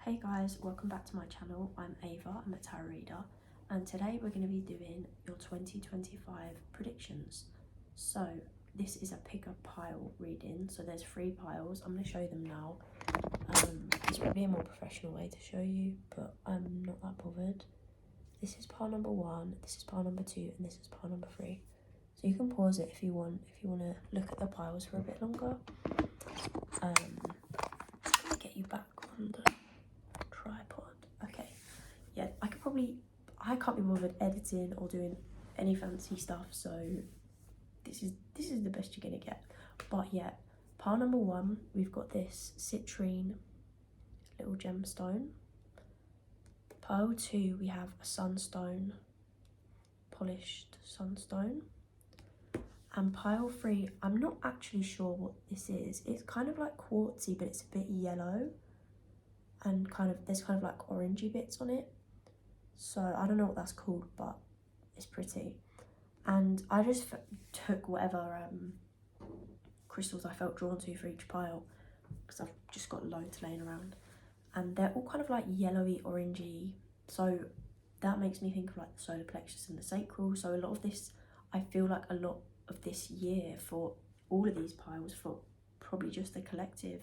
Hey guys, welcome back to my channel. I'm Ava, I'm a tarot reader, and today we're going to be doing your 2025 predictions. So this is a pick a pile reading, so there's 3 piles. I'm going to show them now. This would be a more professional way to show you, but I'm not that bothered. This is pile number 1, this is pile number 2, and this is pile number 3. So you can pause it if you want to look at the piles for a bit longer. Get you back on the tripod. Okay, yeah, I can't be bothered editing or doing any fancy stuff, so this is the best you're gonna get. But yeah, pile number 1, we've got this citrine little gemstone. Pile 2, we have a sunstone, polished sunstone. And pile 3, I'm not actually sure what this is. It's kind of like quartzy, but it's a bit yellow, and there's kind of like orangey bits on it. So I don't know what that's called, but it's pretty. And I just took whatever crystals I felt drawn to for each pile, because I've just got loads laying around, and they're all kind of like yellowy, orangey. So that makes me think of like the solar plexus and the sacral. So a lot of this, I feel like a lot of this year for all of these piles, for probably just the collective,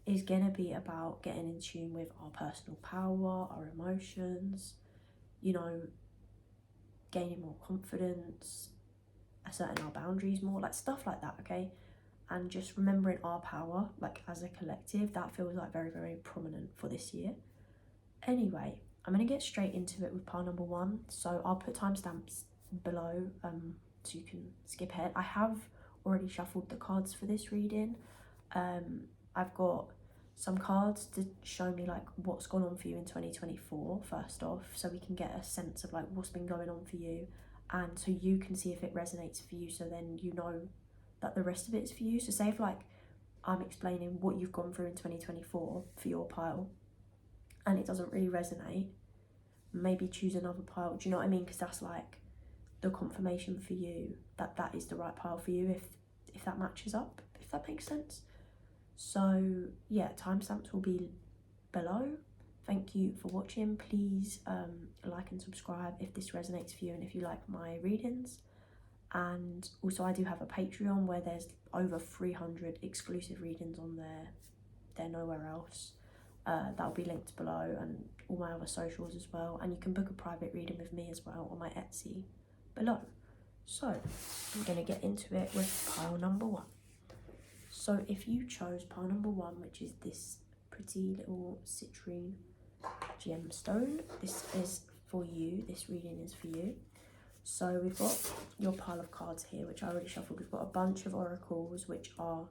is gonna be about getting in tune with our personal power, our emotions, you know, gaining more confidence, asserting our boundaries more, like stuff like that, okay? And just remembering our power, like as a collective, that feels like very, very prominent for this year. Anyway, I'm gonna get straight into it with pile number 1. So I'll put timestamps below so you can skip ahead. I have already shuffled the cards for this reading. I've got some cards to show me like what's gone on for you in 2024 first off, so we can get a sense of like what's been going on for you, and so you can see if it resonates for you, so then you know that the rest of it is for you. So say if like I'm explaining what you've gone through in 2024 for your pile and it doesn't really resonate, maybe choose another pile. Do you know what I mean? Because that's like the confirmation for you that that is the right pile for you, if that matches up, if that makes sense. So yeah, timestamps will be below. Thank you for watching. Please like and subscribe if this resonates for you and if you like my readings. And also I do have a Patreon where there's over 300 exclusive readings on there. They're nowhere else. That'll be linked below, and all my other socials as well. And you can book a private reading with me as well on my Etsy below. So I'm gonna get into it with pile number 1. So if you chose pile number 1, which is this pretty little citrine gemstone, this is for you. This reading is for you. So we've got your pile of cards here, which I already shuffled. We've got a bunch of oracles, which are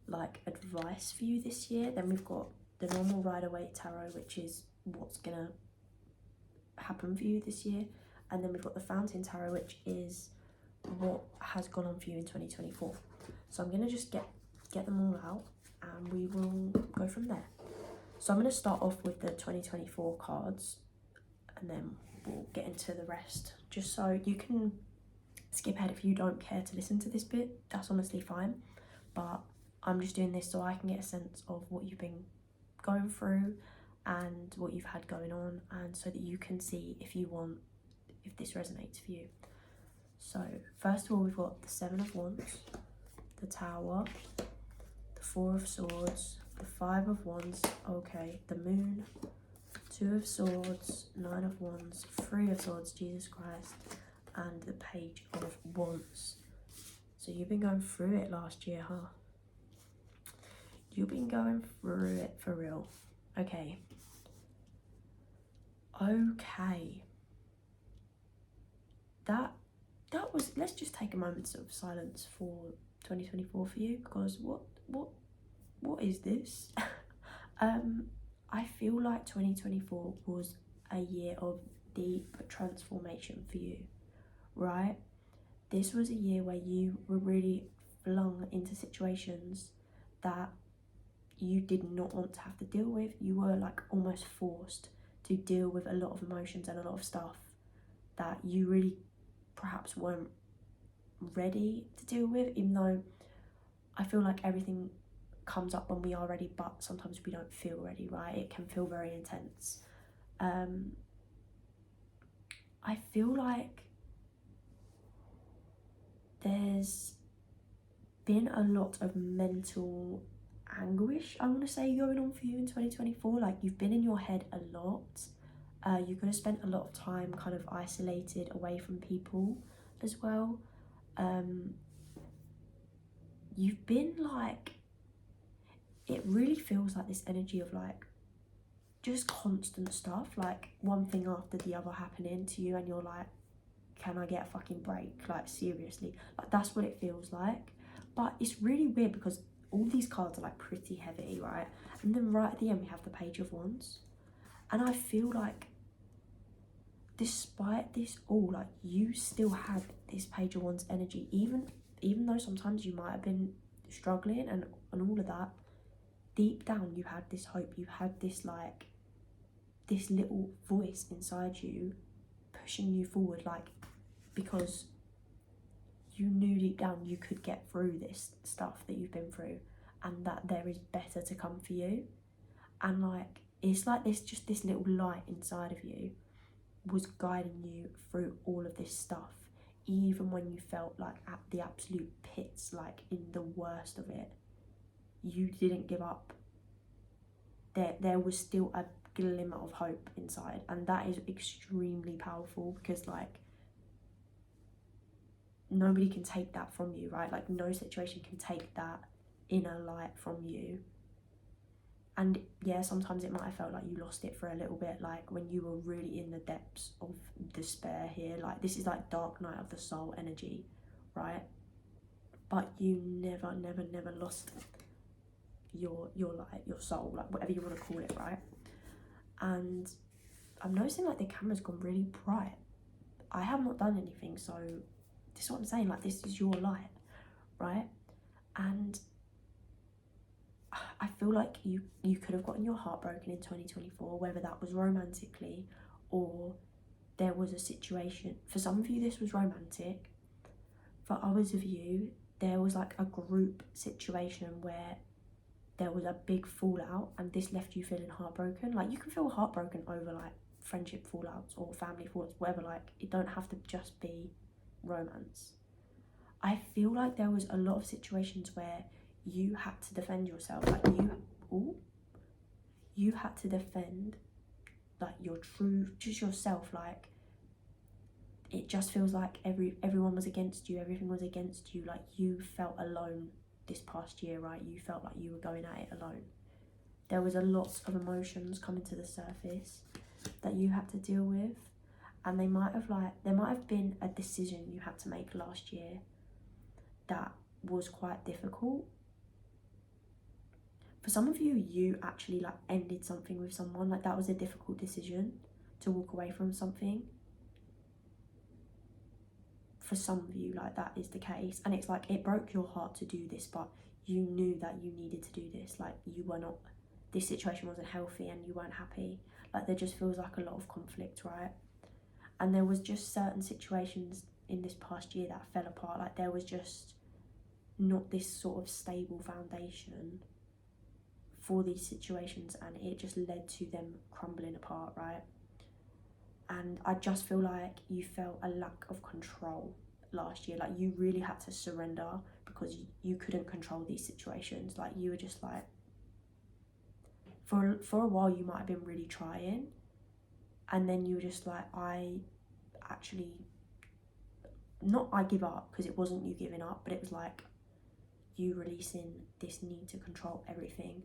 like advice for you this year. Then we've got the normal Rider-Waite tarot, which is what's gonna happen for you this year. And then we've got the Fountain tarot, which is what has gone on for you in 2024. So I'm gonna just get them all out and we will go from there. So I'm going to start off with the 2024 cards and then we'll get into the rest, just so you can skip ahead if you don't care to listen to this bit. That's honestly fine, but I'm just doing this so I can get a sense of what you've been going through and what you've had going on, and so that you can see if this resonates for you. So first of all, we've got the 7 of Wands, the Tower, the 4 of Swords, the 5 of Wands, okay, the Moon, 2 of Swords, 9 of Wands, 3 of Swords, Jesus Christ, and the Page of Wands. So you've been going through it last year, huh? You've been going through it for real. Okay. Okay. That was, let's just take a moment of silence for 2024 for you, because what is this? I feel like 2024 was a year of deep transformation for you, right? This was a year where you were really flung into situations that you did not want to have to deal with. You were like almost forced to deal with a lot of emotions and a lot of stuff that you really perhaps weren't ready to deal with, even though I feel like everything comes up when we are ready, but sometimes we don't feel ready, right? It can feel very intense. I feel like there's been a lot of mental anguish, I want to say, going on for you in 2024. Like, you've been in your head a lot. You could have spent a lot of time kind of isolated away from people as well. You've been like, it really feels like this energy of like just constant stuff, like one thing after the other happening to you, and you're like, can I get a fucking break? Like, seriously, like that's what it feels like. But it's really weird because all these cards are like pretty heavy, right? And then right at the end we have the Page of Wands, and I feel like despite this all, like, you still had this Page of Wands energy, even though sometimes you might have been struggling and all of that. Deep down you had this hope, you had this like this little voice inside you pushing you forward, like, because you knew deep down you could get through this stuff that you've been through, and that there is better to come for you. And like, it's like this little light inside of you was guiding you through all of this stuff, even when you felt like at the absolute pits, like in the worst of it. You didn't give up. There was still a glimmer of hope inside, and that is extremely powerful, because like nobody can take that from you, right? Like, no situation can take that inner light from you. And yeah, sometimes it might have felt like you lost it for a little bit, like when you were really in the depths of despair here. Like, this is like dark night of the soul energy, right? But you never lost your light, your soul, like whatever you want to call it, right? And I'm noticing like the camera's gone really bright. I have not done anything, so this is what I'm saying, like, this is your light, right? And I feel like you could have gotten your heart broken in 2024, whether that was romantically or there was a situation. For some of you this was romantic, for others of you there was like a group situation where there was a big fallout and this left you feeling heartbroken. Like, you can feel heartbroken over like friendship fallouts or family fallouts, whatever. Like, it don't have to just be romance. I feel like there was a lot of situations where you had to defend yourself, like you had to defend like your true, just yourself. Like, it just feels like everyone was against you, everything was against you. Like, you felt alone this past year, right? You felt like you were going at it alone. There was a lot of emotions coming to the surface that you had to deal with, and there might have been a decision you had to make last year that was quite difficult. For some of you, you actually like ended something with someone. Like, that was a difficult decision to walk away from something. For some of you, like, that is the case, and it's like it broke your heart to do this, but you knew that you needed to do this. Like, you were not, this situation wasn't healthy and you weren't happy. Like, there just feels like a lot of conflict, right? And there was just certain situations in this past year that fell apart. Like, there was just not this sort of stable foundation for these situations, and it just led to them crumbling apart, right? And I just feel like you felt a lack of control last year. Like, you really had to surrender because you couldn't control these situations. Like, you were just like, for a while you might have been really trying, and then you were just like, I give up, because it wasn't you giving up, but it was like you releasing this need to control everything,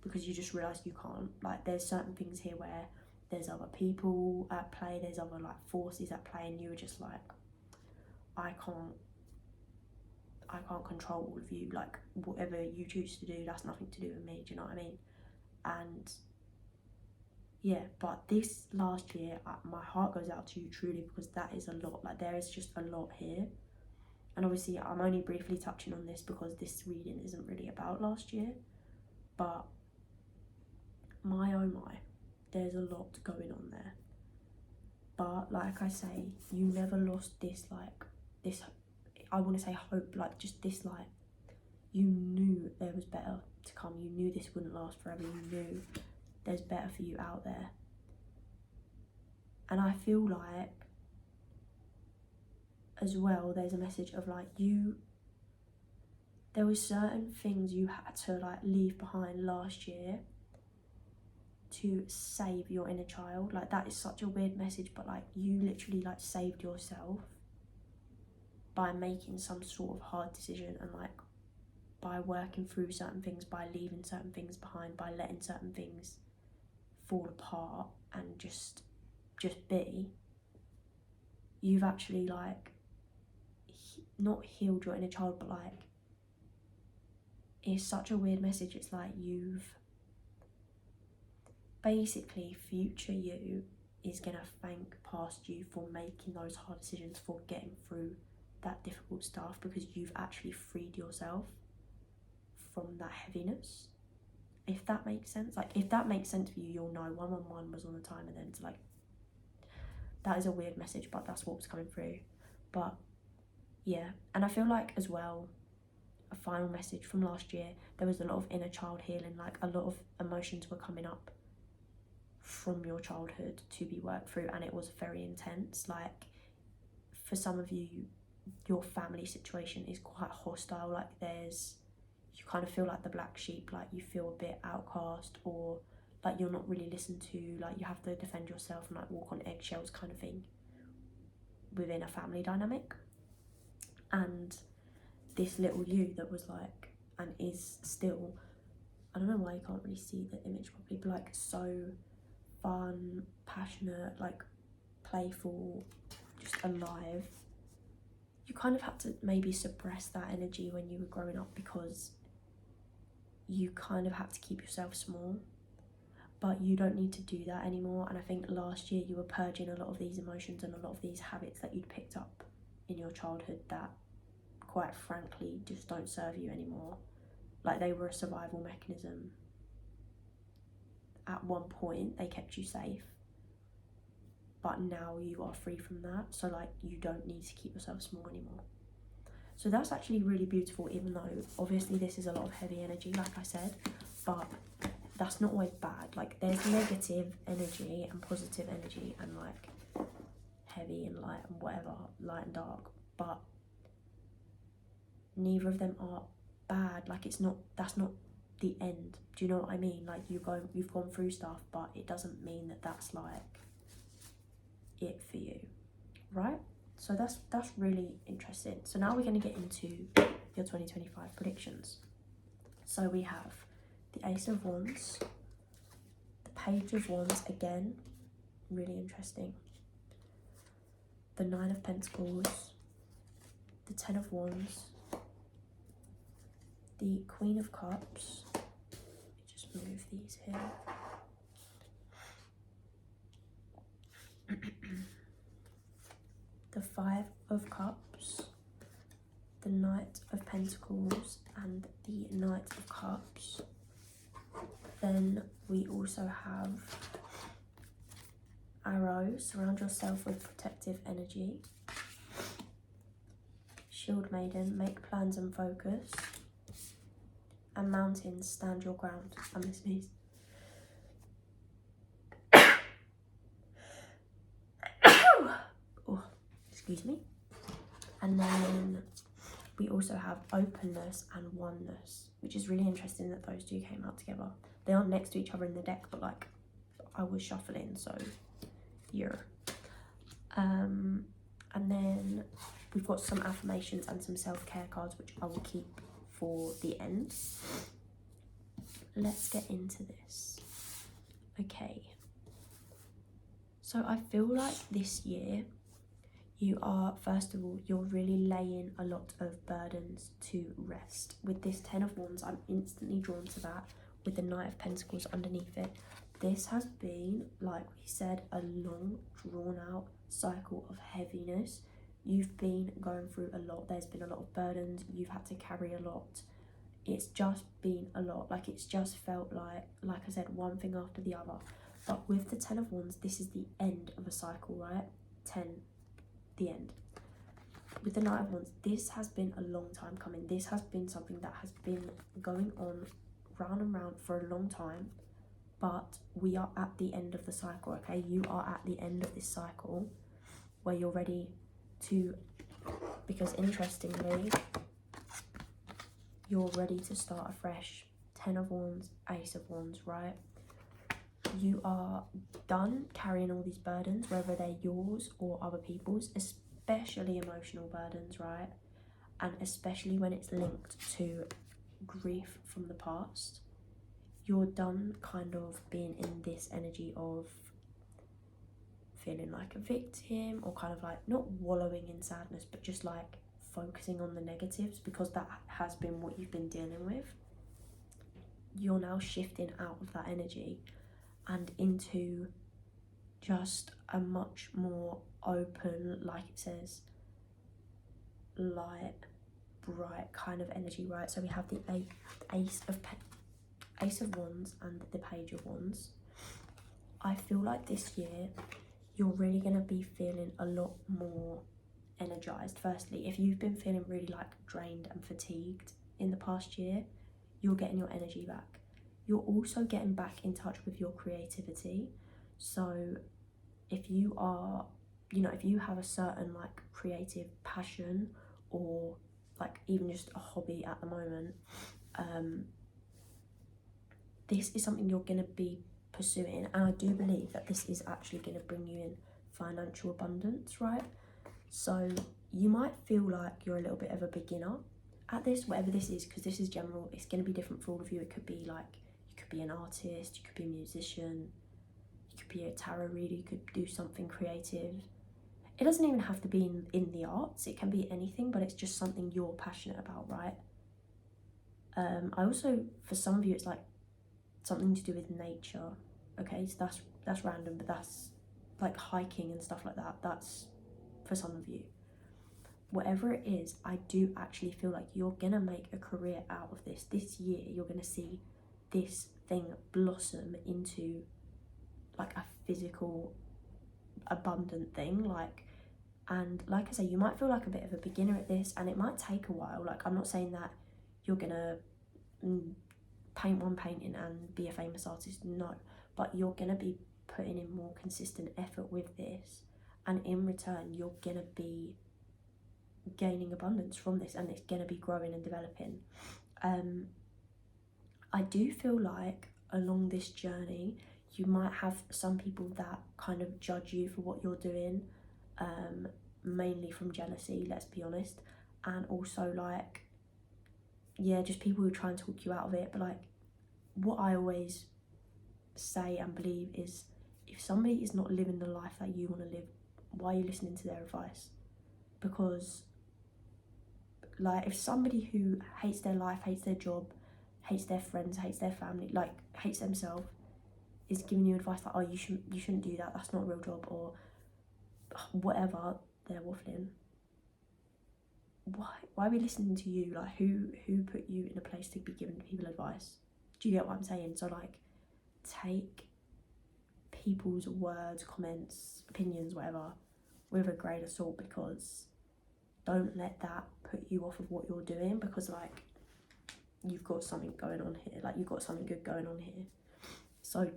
because you just realised you can't. Like, there's certain things here where there's other people at play, there's other like forces at play, and you were just like, I can't control all of you. Like, whatever you choose to do, that's nothing to do with me, do you know what I mean? And yeah, but this last year, my heart goes out to you truly, because that is a lot. Like, there is just a lot here. And obviously I'm only briefly touching on this because this reading isn't really about last year, but my oh my, there's a lot going on there. But like I say, you never lost this, like, this, I want to say hope, like, just this, like, you knew there was better to come. You knew this wouldn't last forever. You knew there's better for you out there. And I feel like, as well, there's a message of like, there was certain things you had to like leave behind last year to save your inner child. Like, that is such a weird message, but like, you literally like saved yourself by making some sort of hard decision, and like by working through certain things, by leaving certain things behind, by letting certain things fall apart and just be. You've actually like not healed your inner child, but like, it's such a weird message. It's like, you've basically, future you is gonna thank past you for making those hard decisions, for getting through that difficult stuff, because you've actually freed yourself from that heaviness. If that makes sense. Like, if that makes sense for you, you'll know 111 was on the timer then. To like, that is a weird message, but that's what was coming through. But yeah, and I feel like as well, a final message from last year, there was a lot of inner child healing. Like, a lot of emotions were coming up from your childhood to be worked through, and it was very intense. Like, for some of you, your family situation is quite hostile. Like, you kind of feel like the black sheep, like you feel a bit outcast, or like you're not really listened to, like you have to defend yourself and like walk on eggshells kind of thing within a family dynamic. And this little you that was like, and is still, I don't know why you can't really see the image properly, but like so fun, passionate, like playful, just alive. You kind of had to maybe suppress that energy when you were growing up, because you kind of had to keep yourself small, but you don't need to do that anymore. And I think last year you were purging a lot of these emotions and a lot of these habits that you'd picked up in your childhood that, quite frankly, just don't serve you anymore. Like, they were a survival mechanism. At one point they kept you safe, but now you are free from that, so like, you don't need to keep yourself small anymore. So that's actually really beautiful, even though obviously this is a lot of heavy energy, like I said, but that's not always bad. Like, there's negative energy and positive energy, and like heavy and light and whatever, light and dark, but neither of them are bad. Like, that's not the end. Do you know what I mean? Like, you've gone through stuff, but it doesn't mean that that's like it for you, right? So that's really interesting. So now we're going to get into your 2025 predictions. So we have the Ace of Wands, the Page of Wands again, really interesting, the Nine of Pentacles, the Ten of Wands, the Queen of Cups. Let me just move these here. The Five of Cups, the Knight of Pentacles, and the Knight of Cups. Then we also have Arrow, surround yourself with protective energy. Shield Maiden, make plans and focus. And Mountain, stand your ground. I'm gonna sneeze. Oh, excuse me. And then we also have Openness and Oneness, which is really interesting that those two came out together. They aren't next to each other in the deck, but like, I was shuffling, so yeah. And then we've got some affirmations and some self-care cards, which I will keep for the end. Let's get into this. Okay. So I feel like this year you are, first of all, you're really laying a lot of burdens to rest. With this Ten of Wands, I'm instantly drawn to that, with the Knight of Pentacles underneath it. This has been, like we said, a long, drawn-out cycle of heaviness. You've been going through a lot. There's been a lot of burdens. You've had to carry a lot. It's just been a lot. Like, it's just felt like I said, one thing after the other. But with the Ten of Wands, this is the end of a cycle, right? 10, the end. with the Knight of Wands, this has been a long time coming. This has been something that has been going on round and round for a long time, but we are at the end of the cycle, okay? You are at the end of this cycle where you're ready to, because interestingly, you're ready to start afresh. 10 of Wands, Ace of Wands, right? You are done carrying all these burdens, whether they're yours or other people's, especially emotional burdens, right? And especially when it's linked to grief from the past. You're done kind of being in this energy of feeling like a victim, or kind of like not wallowing in sadness, but just like focusing on the negatives, because that has been what you've been dealing with. You're now shifting out of that energy and into just a much more open, like it says, light, bright kind of energy, right? So we have the Ace of Wands and the Page of Wands. I feel like this year you're really going to be feeling a lot more energized. Firstly, if you've been feeling really like drained and fatigued in the past year, you're getting your energy back. You're also getting back in touch with your creativity. So if you are, you know, if you have a certain like creative passion, or like even just a hobby at the moment, this is something you're going to be pursuing, and I do believe that this is actually going to bring you in financial abundance, right? So you might feel like you're a little bit of a beginner at this, whatever this is, because this is general. It's going to be different for all of you. It could be like, you could be an artist, you could be a musician, you could be a tarot reader, you could do something creative. It doesn't even have to be in the arts, it can be anything, but it's just something you're passionate about, right? I also, for some of you, it's like something to do with nature, okay? So that's random, but that's like hiking and stuff like that. That's for some of you. Whatever it is, I do actually feel like you're gonna make a career out of this. This year, you're gonna see this thing blossom into like a physical, abundant thing. And like I say, you might feel like a bit of a beginner at this, and it might take a while. Like, I'm not saying that you're gonna paint one painting and be a famous artist, no, but you're gonna be putting in more consistent effort with this, and in return you're gonna be gaining abundance from this, and it's gonna be growing and developing. I do feel like along this journey you might have some people that kind of judge you for what you're doing, mainly from jealousy, let's be honest, and also like, yeah, just people who try and talk you out of it. But like, what I always say and believe is, if somebody is not living the life that you want to live, why are you listening to their advice? Because like, if somebody who hates their life, hates their job, hates their friends, hates their family, like hates themselves, is giving you advice like, oh, you shouldn't do that, that's not a real job, or whatever they're waffling, why are we listening to you? Like, who put you in a place to be giving people advice? Do you get what I'm saying? So like, take people's words, comments, opinions, whatever, with a grain of salt, because don't let that put you off of what you're doing, because like, you've got something going on here, like you've got something good going on here. So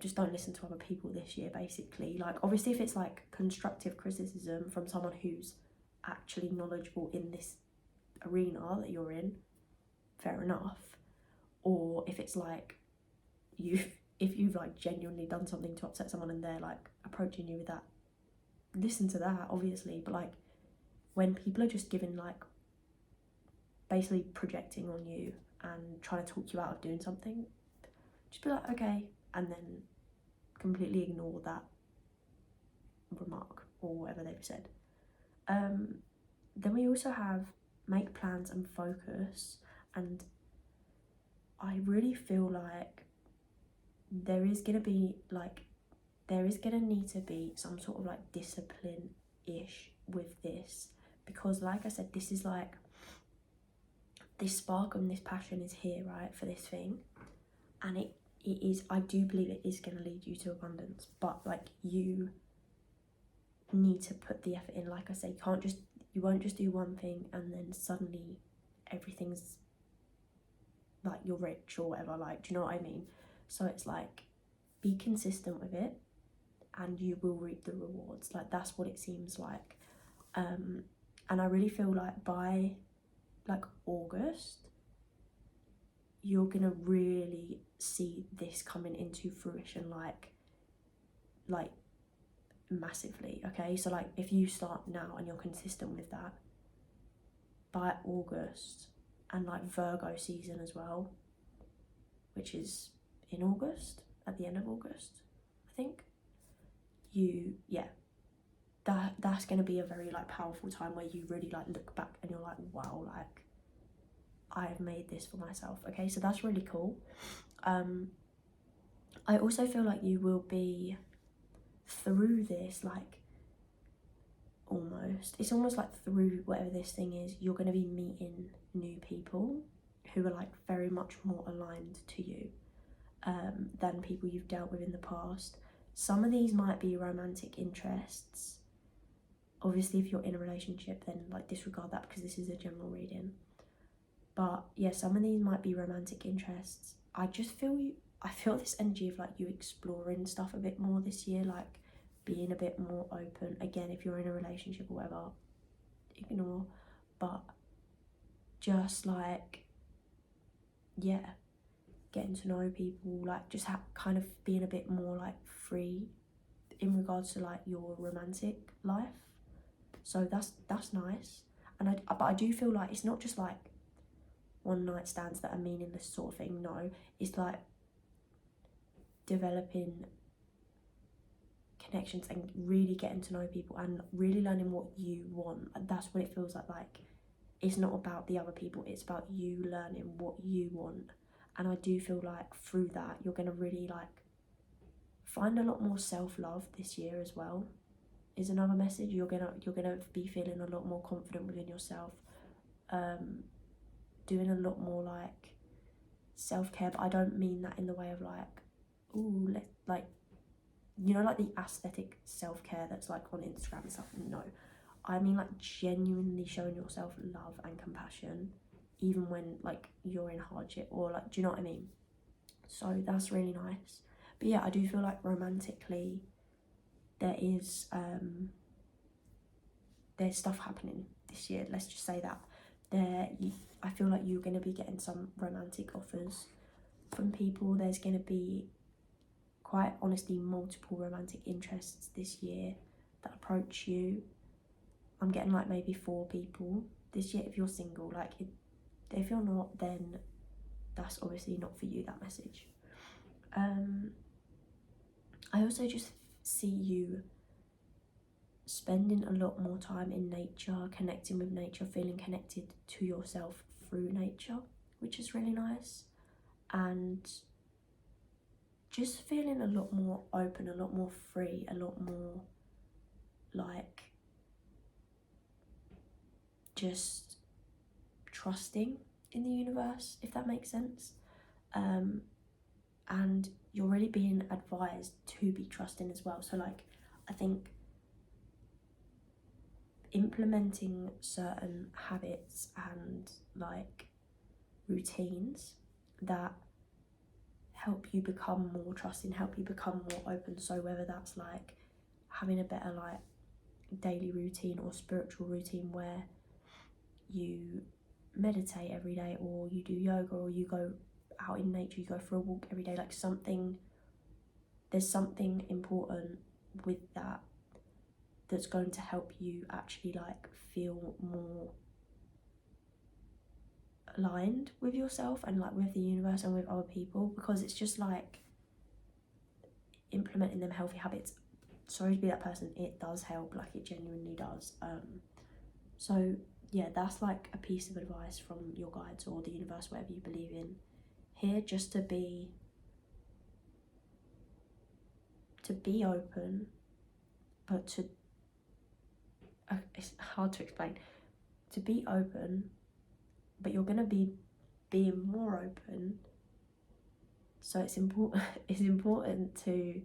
just don't listen to other people this year, basically. Like, obviously if it's like constructive criticism from someone who's actually knowledgeable in this arena that you're in, fair enough. Or if it's like if you've like genuinely done something to upset someone and they're like approaching you with that, listen to that, obviously. But like, when people are just giving like, basically projecting on you and trying to talk you out of doing something, just be like, okay, and then completely ignore that remark or whatever they've said. Then we also have make plans and focus, and I really feel like there is gonna need to be some sort of like discipline-ish with this, because like I said, this is like, this spark and this passion is here, right, for this thing, and it is, I do believe it is going to lead you to abundance, but like, you need to put the effort in. Like I say, you won't just do one thing and then suddenly everything's like you're rich or whatever, like, do you know what I mean? So it's like, be consistent with it and you will reap the rewards. Like, that's what it seems like. And I really feel like by like August, you're gonna really see this coming into fruition, like massively. Okay, so like if you start now and you're consistent with that, by August, and like Virgo season as well, which is in August, at the end of August, I think, that's going to be a very like powerful time where you really like look back and you're like, wow, like I've made this for myself. Okay, so that's really cool. I also feel like you will be through this, like, it's almost like through whatever this thing is, you're going to be meeting new people who are like very much more aligned to you than people you've dealt with in the past. Some of these might be romantic interests. Obviously, if you're in a relationship, then like disregard that because this is a general reading. But yeah, some of these might be romantic interests. I feel this energy of like you exploring stuff a bit more this year, like being a bit more open. Again, if you're in a relationship or whatever, ignore. But just like, yeah, getting to know people, like just kind of being a bit more like free in regards to like your romantic life. So that's nice. And but I do feel like it's not just like one night stands that are meaningless sort of thing. No, it's like developing connections and really getting to know people and really learning what you want. And that's what it feels like it's not about the other people, it's about you learning what you want. And I do feel like through that you're gonna really like find a lot more self-love this year as well, is another message. You're gonna be feeling a lot more confident within yourself, doing a lot more like self-care. But I don't mean that in the way of like, ooh, like, you know, like the aesthetic self-care that's like on Instagram and stuff. No, I mean like genuinely showing yourself love and compassion even when like you're in hardship, or like, do you know what I mean? So that's really nice. But yeah, I do feel like romantically there's stuff happening this year, let's just say that. I feel like you're going to be getting some romantic offers from people. There's going to be, quite honestly, multiple romantic interests this year that approach you. I'm getting like maybe 4 people this year if you're single. Like, if you're not, then that's obviously not for you, that message. I also just see you spending a lot more time in nature, connecting with nature, feeling connected to yourself through nature, which is really nice. And just feeling a lot more open, a lot more free, a lot more like just trusting in the universe, if that makes sense. And you're really being advised to be trusting as well. So like, I think implementing certain habits and like routines that help you become more trusting, help you become more open. So whether that's like having a better like daily routine or spiritual routine where you meditate every day, or you do yoga, or you go out in nature, you go for a walk every day, like there's something important with that that's going to help you actually like feel more aligned with yourself and like with the universe and with other people, because it's just like implementing them healthy habits. Sorry to be that person, it does help, like it genuinely does. So yeah, that's like a piece of advice from your guides or the universe, whatever you believe in here, just to be open, but it's hard to explain. To be open, but you're gonna be being more open. So it's important to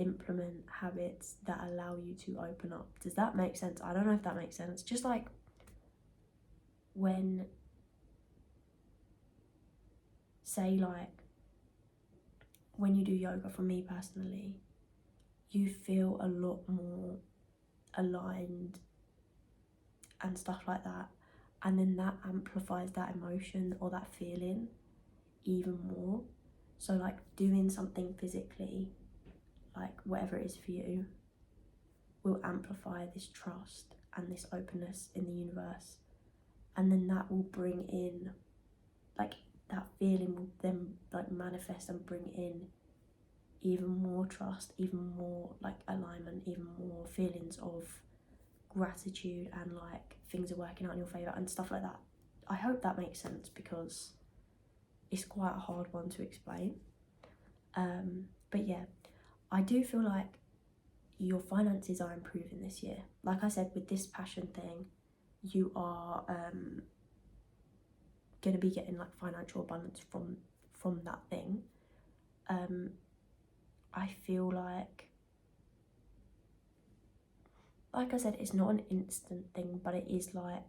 implement habits that allow you to open up. Does that make sense? I don't know if that makes sense. Just like when, say like when you do yoga, for me personally, you feel a lot more aligned and stuff like that, and then that amplifies that emotion or that feeling even more. So like doing something physically, like whatever it is for you, will amplify this trust and this openness in the universe, and then that will bring in, like, that feeling will then like manifest and bring in even more trust, even more like alignment, even more feelings of gratitude, and like things are working out in your favor and stuff like that. I hope that makes sense, because it's quite a hard one to explain. But yeah, I do feel like your finances are improving this year. Like I said, with this passion thing, you are going to be getting like financial abundance from that thing. I feel like I said, it's not an instant thing, but it is like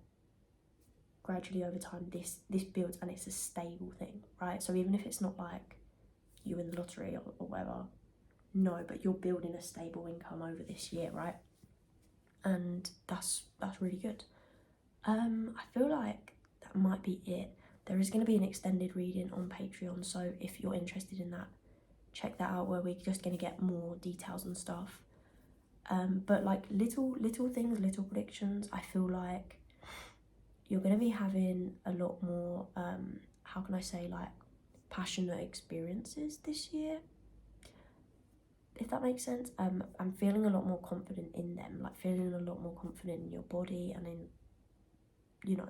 gradually over time this builds, and it's a stable thing, right? So even if it's not like you win the lottery or whatever, no, but you're building a stable income over this year, right? And that's really good. I feel like that might be it. There is going to be an extended reading on Patreon, so if you're interested in that, check that out, where we're just going to get more details and stuff. But like little things, little predictions, I feel like you're going to be having a lot more, how can I say, like passionate experiences this year, if that makes sense. I'm feeling a lot more confident in them, like feeling a lot more confident in your body and in, you know,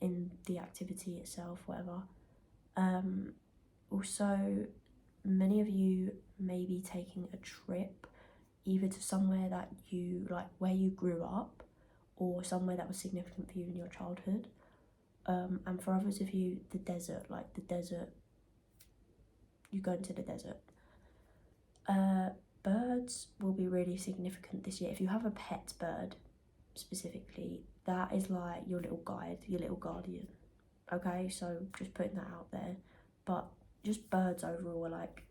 in the activity itself, whatever. Also, many of you may be taking a trip either to somewhere that you like, where you grew up, or somewhere that was significant for you in your childhood. And for others of you, the desert, like the desert, you go into the desert. Birds will be really significant this year. If you have a pet bird specifically, that is like your little guide, your little guardian. Okay, so just putting that out there. But just birds overall are like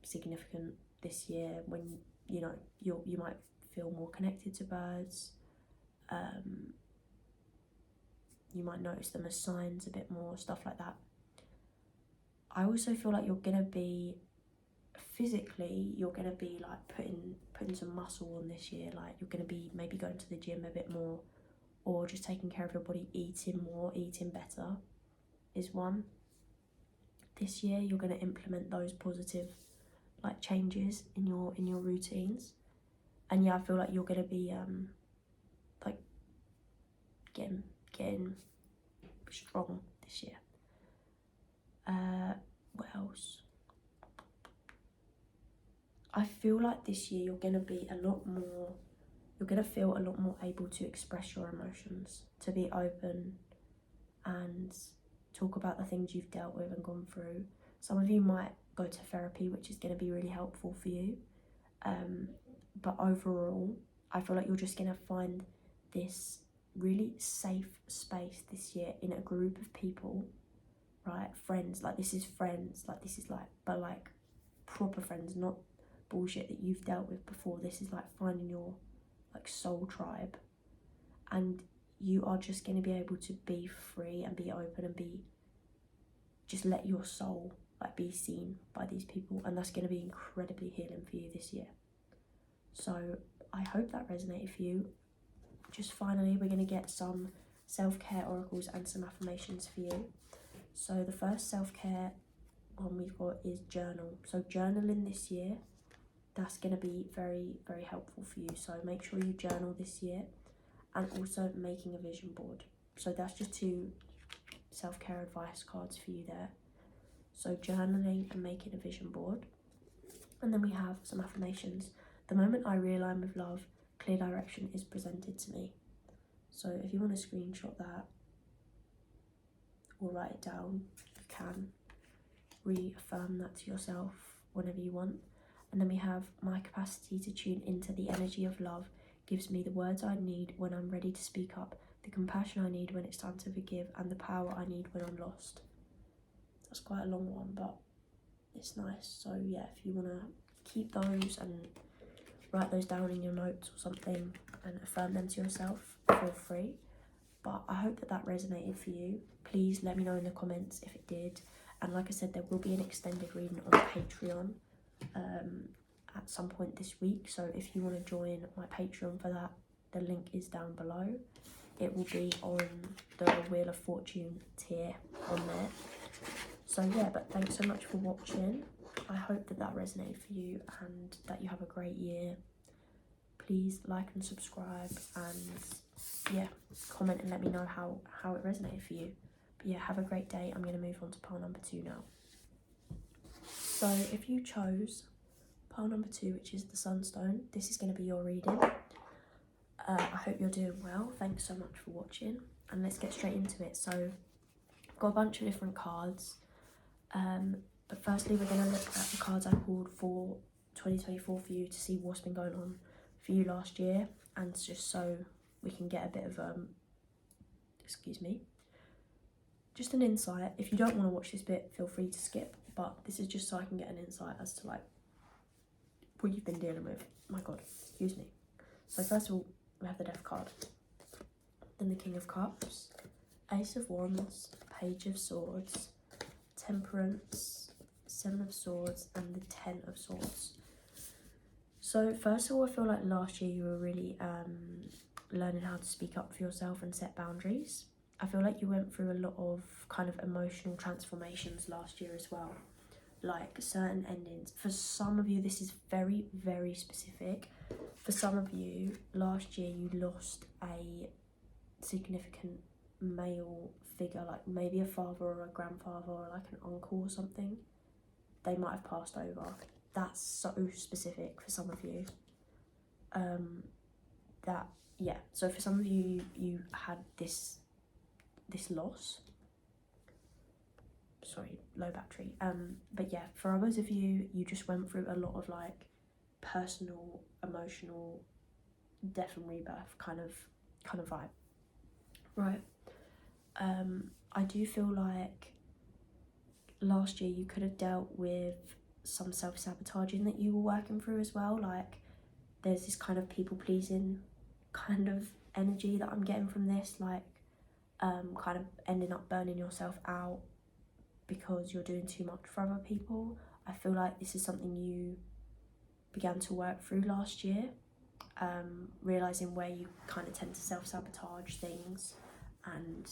significant this year, when you know you might feel more connected to birds. You might notice them as signs a bit more, stuff like that. I also feel like you're gonna be physically, you're gonna be like putting some muscle on this year. Like you're gonna be maybe going to the gym a bit more, or just taking care of your body, eating more, eating better is one. This year you're gonna implement those positive like changes in your routines, and yeah, I feel like you're gonna be like getting strong this year. What else? I feel like this year you're gonna be you're gonna feel a lot more able to express your emotions, to be open and talk about the things you've dealt with and gone through. Some of you might go to therapy, which is going to be really helpful for you. But overall, I feel like you're just going to find this really safe space this year in a group of people, right? Friends, like this is friends, like this is like, but like proper friends, not bullshit that you've dealt with before. This is like finding your like soul tribe, and you are just going to be able to be free and be open and be, just let your soul like be seen by these people, and that's going to be incredibly healing for you this year. So I hope that resonated for you. Just finally, we're going to get some self-care oracles and some affirmations for you. So the first self-care one we've got is journal. So journaling this year, that's going to be very, very helpful for you. So make sure you journal this year, and also making a vision board. So that's just 2 self-care advice cards for you there. So journaling and making a vision board. And then we have some affirmations. The moment I realign with love, clear direction is presented to me. So if you want to screenshot that or write it down, you can reaffirm that to yourself whenever you want. And then we have, my capacity to tune into the energy of love gives me the words I need when I'm ready to speak up, the compassion I need when it's time to forgive, and the power I need when I'm lost. That's quite a long one, but it's nice. So yeah, if you want to keep those and write those down in your notes or something and affirm them to yourself, feel free. But I hope that that resonated for you. Please let me know in the comments if it did. And like I said, there will be an extended reading on Patreon at some point this week. So if you want to join my Patreon for that, the link is down below. It will be on the Wheel of Fortune tier on there. So yeah, but thanks so much for watching. I hope that that resonated for you and that you have a great year. Please like and subscribe, and yeah, comment and let me know how it resonated for you. But yeah, have a great day. I'm going to move on to pile number 2 now. So if you chose pile number 2, which is the Sunstone, this is going to be your reading. I hope you're doing well. Thanks so much for watching, and let's get straight into it. So I've got a bunch of different cards, but firstly we're going to look at the cards I pulled for 2024 for you to see what's been going on for you last year, and just so we can get a bit of just an insight. If you don't want to watch this bit, feel free to skip, but this is just so I can get an insight as to like what you've been dealing with. My god, excuse me. So first of all, we have the Death card, then the King of Cups, Ace of Wands, Page of Swords, Temperance, 7 of Swords, and the 10 of Swords. So first of all, I feel like last year you were really learning how to speak up for yourself and set boundaries. I feel like you went through a lot of kind of emotional transformations last year as well, like certain endings. For some of you, this is very, very specific. For some of you, last year you lost a significant male figure, like maybe a father or a grandfather or like an uncle or something. They might have passed over. That's so specific for some of you. So for some of you, you had this loss. Sorry, low battery. But yeah, for others of you, you just went through a lot of like personal, emotional death and rebirth kind of vibe, right? I do feel like last year you could have dealt with some self-sabotaging that you were working through as well. Like there's this kind of people-pleasing kind of energy that I'm getting from this, like kind of ending up burning yourself out because you're doing too much for other people. I feel like this is something you began to work through last year, realising where you kind of tend to self-sabotage things and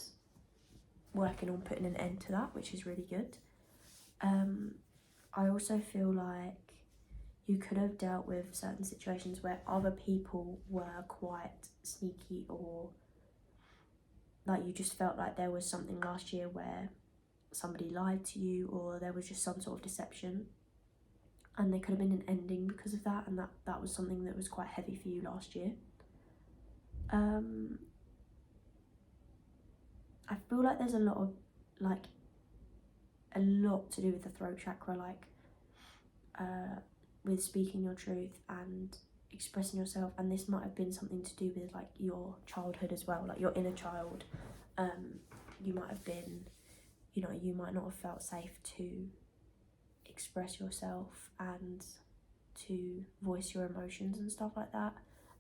working on putting an end to that, which is really good. I also feel like you could have dealt with certain situations where other people were quite sneaky, or like you just felt like there was something last year where somebody lied to you, or there was just some sort of deception, and there could have been an ending because of that, and that was something that was quite heavy for you last year. I feel like there's a lot to do with the throat chakra, like with speaking your truth and expressing yourself, and this might have been something to do with like your childhood as well, like your inner child. You might have been, you might not have felt safe to express yourself and to voice your emotions and stuff like that,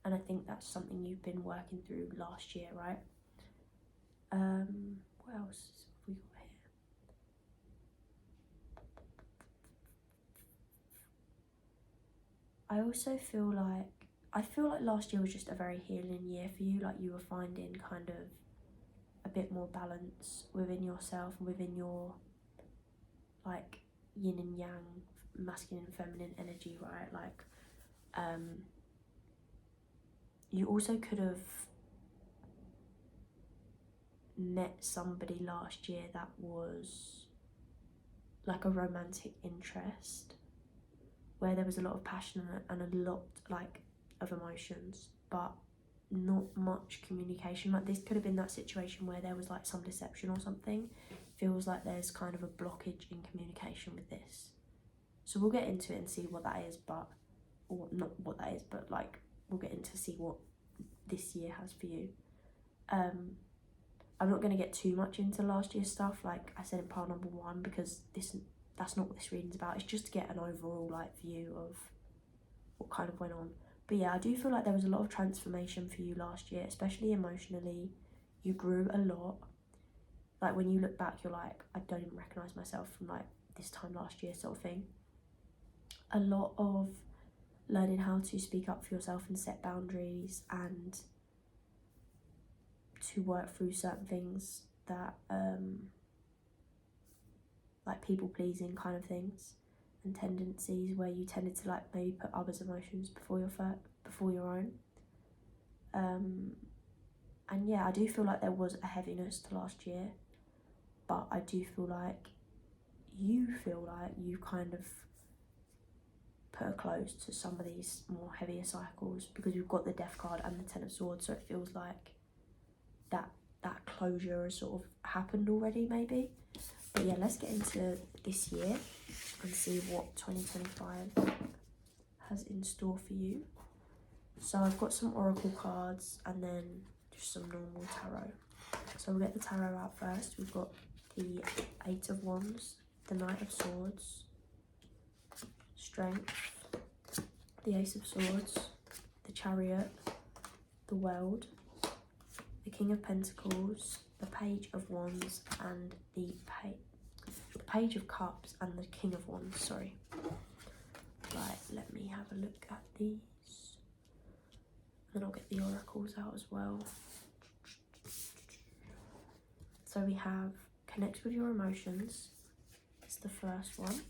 and I think that's something you've been working through last year, right? What else have we got here? I also feel like last year was just a very healing year for you. Like you were finding kind of a bit more balance within yourself and within your like yin and yang, masculine and feminine energy, right? Like you also could have met somebody last year that was like a romantic interest, where there was a lot of passion and a lot like of emotions, but not much communication. Like this could have been that situation where there was like some deception or something. Feels like there's kind of a blockage in communication with this. So we'll get into it and see what that is, or not what that is, but like we'll get into see what this year has for you. I'm not going to get too much into last year's stuff, like I said in pile number 1, because that's not what this reading's about. It's just to get an overall like view of what kind of went on. But yeah, I do feel like there was a lot of transformation for you last year, especially emotionally. You grew a lot. Like when you look back, you're like, I don't even recognise myself from like this time last year sort of thing. A lot of learning how to speak up for yourself and set boundaries, and to work through certain things that like people pleasing kind of things and tendencies where you tended to like maybe put others' emotions before your own. And yeah, I do feel like there was a heaviness to last year, but I do feel like you kind of put a close to some of these more heavier cycles, because you've got the Death card and the Ten of Swords, so it feels like that closure has sort of happened already maybe. But yeah, let's get into this year and see what 2025 has in store for you. So I've got some oracle cards and then just some normal tarot. So we'll get the tarot out first. We've got the 8 of Wands, the Knight of Swords, Strength, the Ace of Swords, the Chariot, the World, the King of Pentacles, the Page of Wands, and the Page of Cups and the King of Wands, sorry. Right, let me have a look at these. And I'll get the oracles out as well. So we have connect with your emotions. It's the first one.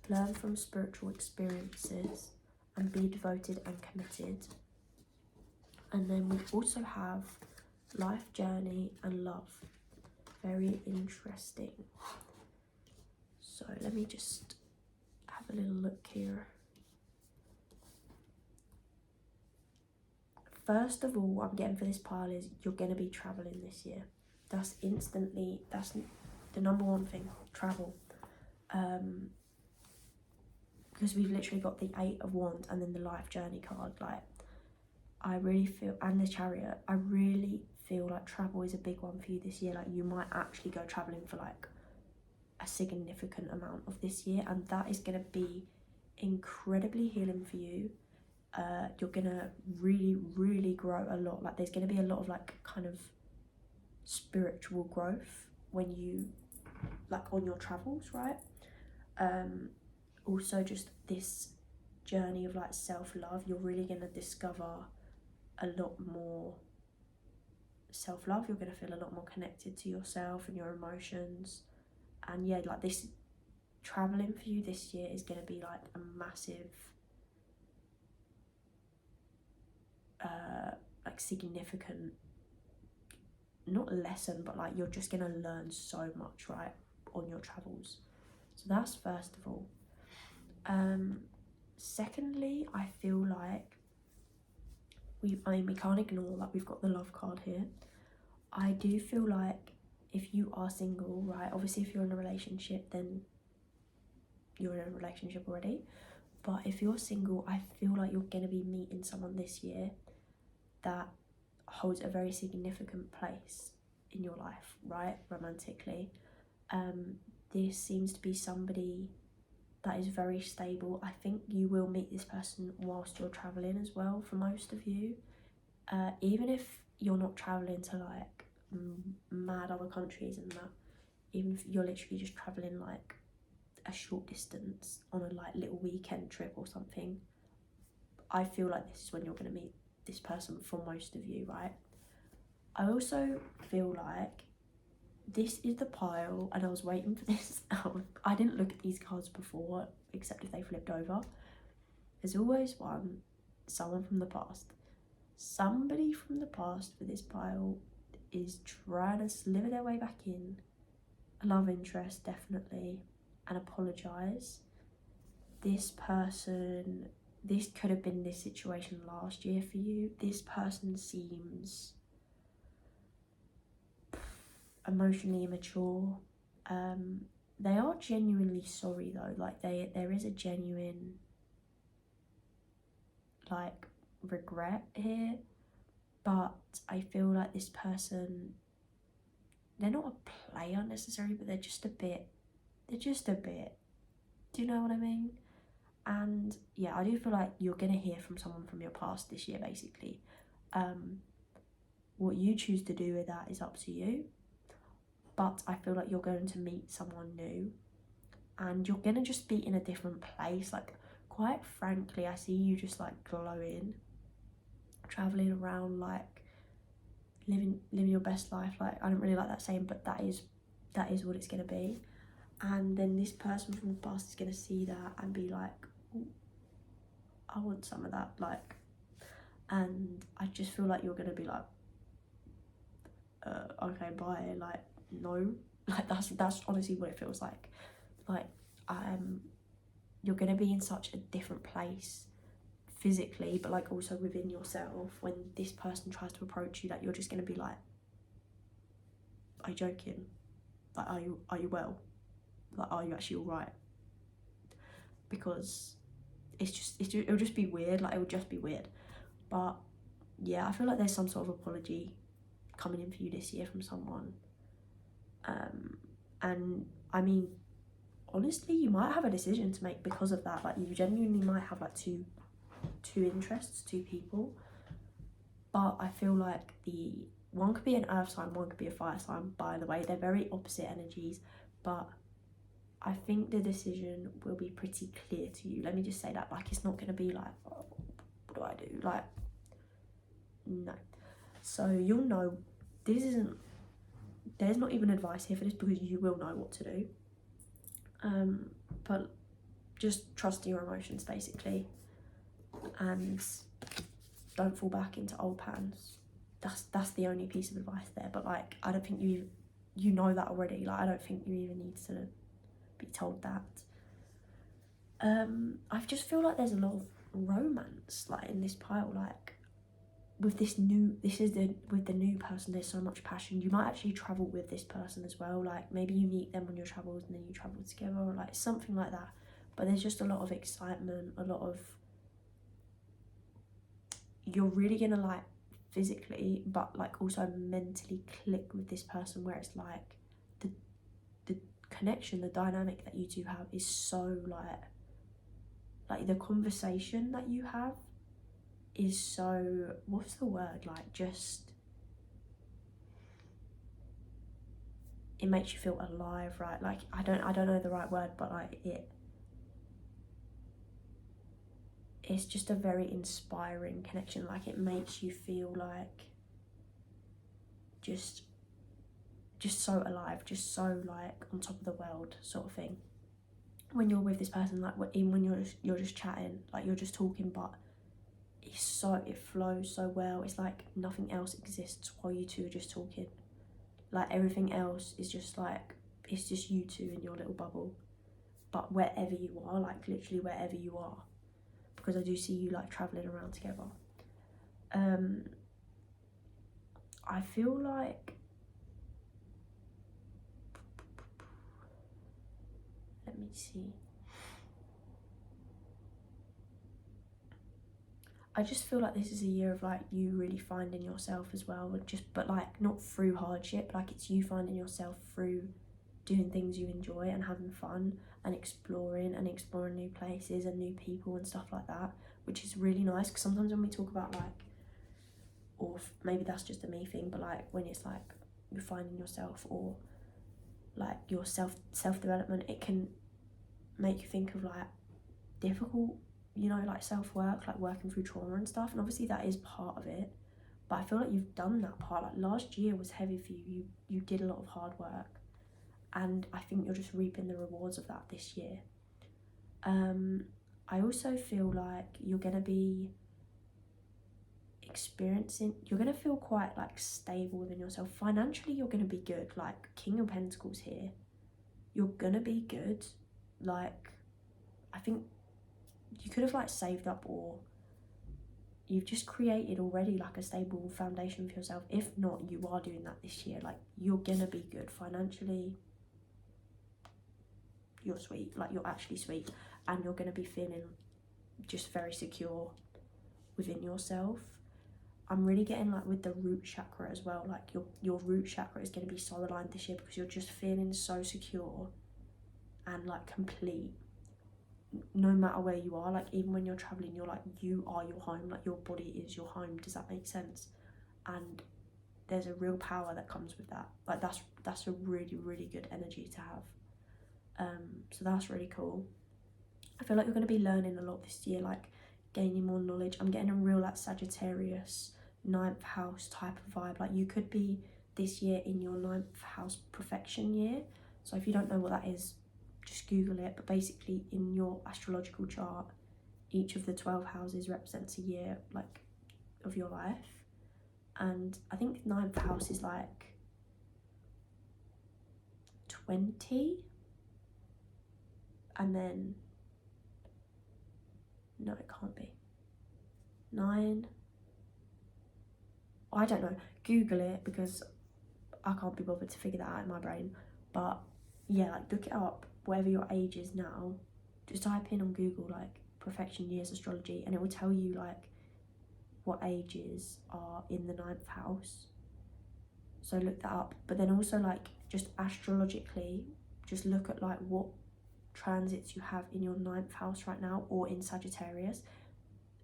Learn from spiritual experiences and be devoted and committed. And then we also have life journey and love. Very interesting. So let me just have a little look here. First of all, what I'm getting for this pile is you're going to be travelling this year. That's the number one thing, travel. Because we've literally got the 8 of Wands and then the life journey card. Like, I really feel, and the Chariot, I really feel like travel is a big one for you this year. Like, you might actually go travelling for like a significant amount of this year, and that is going to be incredibly healing for you. You're gonna really grow a lot. Like, there's gonna be a lot of like kind of spiritual growth when you like on your travels, right? Also just this journey of like self-love, you're really gonna discover a lot more self-love. You're gonna feel a lot more connected to yourself and your emotions. And yeah, like this traveling for you this year is gonna be like a massive like significant, not lesson, but like you're just gonna learn so much, right, on your travels. So that's first of all. Secondly, I feel like we can't ignore that we've got the love card here. I do feel like if you are single, right, obviously if you're in a relationship, then you're in a relationship already. But if you're single, I feel like you're gonna be meeting someone this year that holds a very significant place in your life, right, romantically. This seems to be somebody that is very stable. I think you will meet this person whilst you're traveling as well, for most of you. Even if you're not traveling to like mad other countries and that, even if you're literally just traveling like a short distance on a like little weekend trip or something, I feel like this is when you're going to meet this person for most of you, right? I also feel like this is the pile, and I was waiting for this. I didn't look at these cards before, except if they flipped over. There's always someone from the past. Somebody from the past for this pile is trying to slither their way back in. A love interest, definitely, and apologise. This person, this could have been this situation last year for you. This person seems emotionally immature. they are genuinely sorry though. Like there is a genuine like regret here, but I feel like this person, they're not a player necessarily, but they're just a bit, do you know what I mean? And yeah, I do feel like you're gonna hear from someone from your past this year, basically. What you choose to do with that is up to you, but I feel like you're going to meet someone new and you're gonna just be in a different place. Like, quite frankly, I see you just like glowing, traveling around, like living your best life. Like, I don't really like that saying, but that is what it's gonna be. And then this person from the past is gonna see that and be like, I want some of that, like, and I just feel like you're gonna be like, okay, bye, like, no, like that's honestly what it feels like. You're gonna be in such a different place physically, but like also within yourself. When this person tries to approach you, like, you're just gonna be like, are you joking? Like, are you well? Like, are you actually all right? Because it'll just be weird. Like, it would just be weird. But yeah, I feel like there's some sort of apology coming in for you this year from someone. And I mean, honestly, you might have a decision to make because of that. Like, you genuinely might have like two interests, two people. But I feel like the one could be an earth sign, one could be a fire sign, by the way. They're very opposite energies, but I think the decision will be pretty clear to you. Let me just say that. Like, it's not going to be like, oh, what do I do? Like, no. So you'll know. There's not even advice here for this, because you will know what to do. But just trust your emotions, basically, and don't fall back into old patterns. That's the only piece of advice there. But like, I don't think you know that already. Like, I don't think you even need to be told that. I just feel like there's a lot of romance, like, in this pile. Like, with the new person, there's so much passion. You might actually travel with this person as well. Like, maybe you meet them on your travels and then you travel together, or like something like that. But there's just a lot of excitement, a lot of, you're really gonna like physically, but like also mentally click with this person, where it's like the connection, the dynamic that you two have is so like the conversation that you have is so, what's the word, like, just, it makes you feel alive, right? Like, I don't know the right word, but like it's just a very inspiring connection. Like, it makes you feel like just so alive, just so like on top of the world, sort of thing. When you're with this person, like, even when you're just chatting, like, you're just talking, but it flows so well. It's like nothing else exists while you two are just talking. Like, everything else is just like, it's just you two in your little bubble. But wherever you are, like, literally wherever you are, because I do see you like traveling around together. I feel like, let me see, I just feel like this is a year of like you really finding yourself as well, but like not through hardship. Like, it's you finding yourself through doing things you enjoy and having fun and exploring new places and new people and stuff like that, which is really nice. Because sometimes when we talk about like, or maybe that's just a me thing, but like when it's like you're finding yourself, or like your self-development, it can make you think of like difficult, you know, like self-work, like working through trauma and stuff, and obviously that is part of it, but I feel like you've done that part. Like, last year was heavy for you. You did a lot of hard work, and I think you're just reaping the rewards of that this year. I also feel like you're gonna be you're gonna feel quite like stable within yourself. Financially, you're gonna be good. Like, King of Pentacles here, you're gonna be good. Like, I think you could have like saved up, or you've just created already like a stable foundation for yourself. If not, you are doing that this year. Like, you're gonna be good financially. you're sweet, like you're actually sweet, and you're going to be feeling just very secure within yourself. I'm really getting like with the root chakra as well, like your root chakra is going to be so aligned this year because you're just feeling so secure and like complete, no matter where you are. Like even when you're traveling, you're like, you are your home, like your body is your home. Does that make sense? And there's a real power that comes with that. Like that's a really, really good energy to have. So that's really cool. I feel like you're going to be learning a lot this year, like gaining more knowledge. I'm getting a real like Sagittarius 9th house type of vibe. Like you could be this year in your 9th house perfection year. So if you don't know what that is, just Google it. But basically in your astrological chart, each of the 12 houses represents a year like of your life. And I think 9th house is like 20, and then no, it can't be 9. I don't know, Google it because I can't be bothered to figure that out in my brain. But yeah, like look it up, whatever your age is now. Just type in on Google like perfection years astrology, and it will tell you like what ages are in the 9th house. So look that up. But then also like just astrologically, just look at like what transits you have in your 9th house right now or in Sagittarius.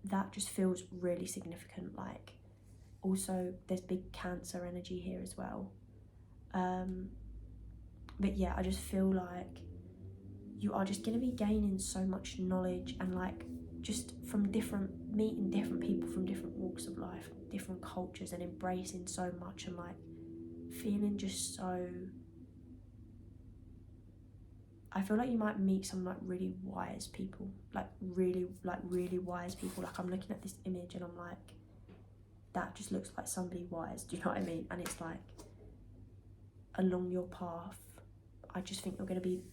That just feels really significant. Like also there's big Cancer energy here as well. But yeah, I just feel like you are just going to be gaining so much knowledge, and like just from meeting different people from different walks of life, different cultures, and embracing so much, and like feeling just so, I feel like you might meet some like really wise people, like really wise people. Like I'm looking at this image and I'm like, that just looks like somebody wise, do you know what I mean? And it's like along your path, I just think you're going to be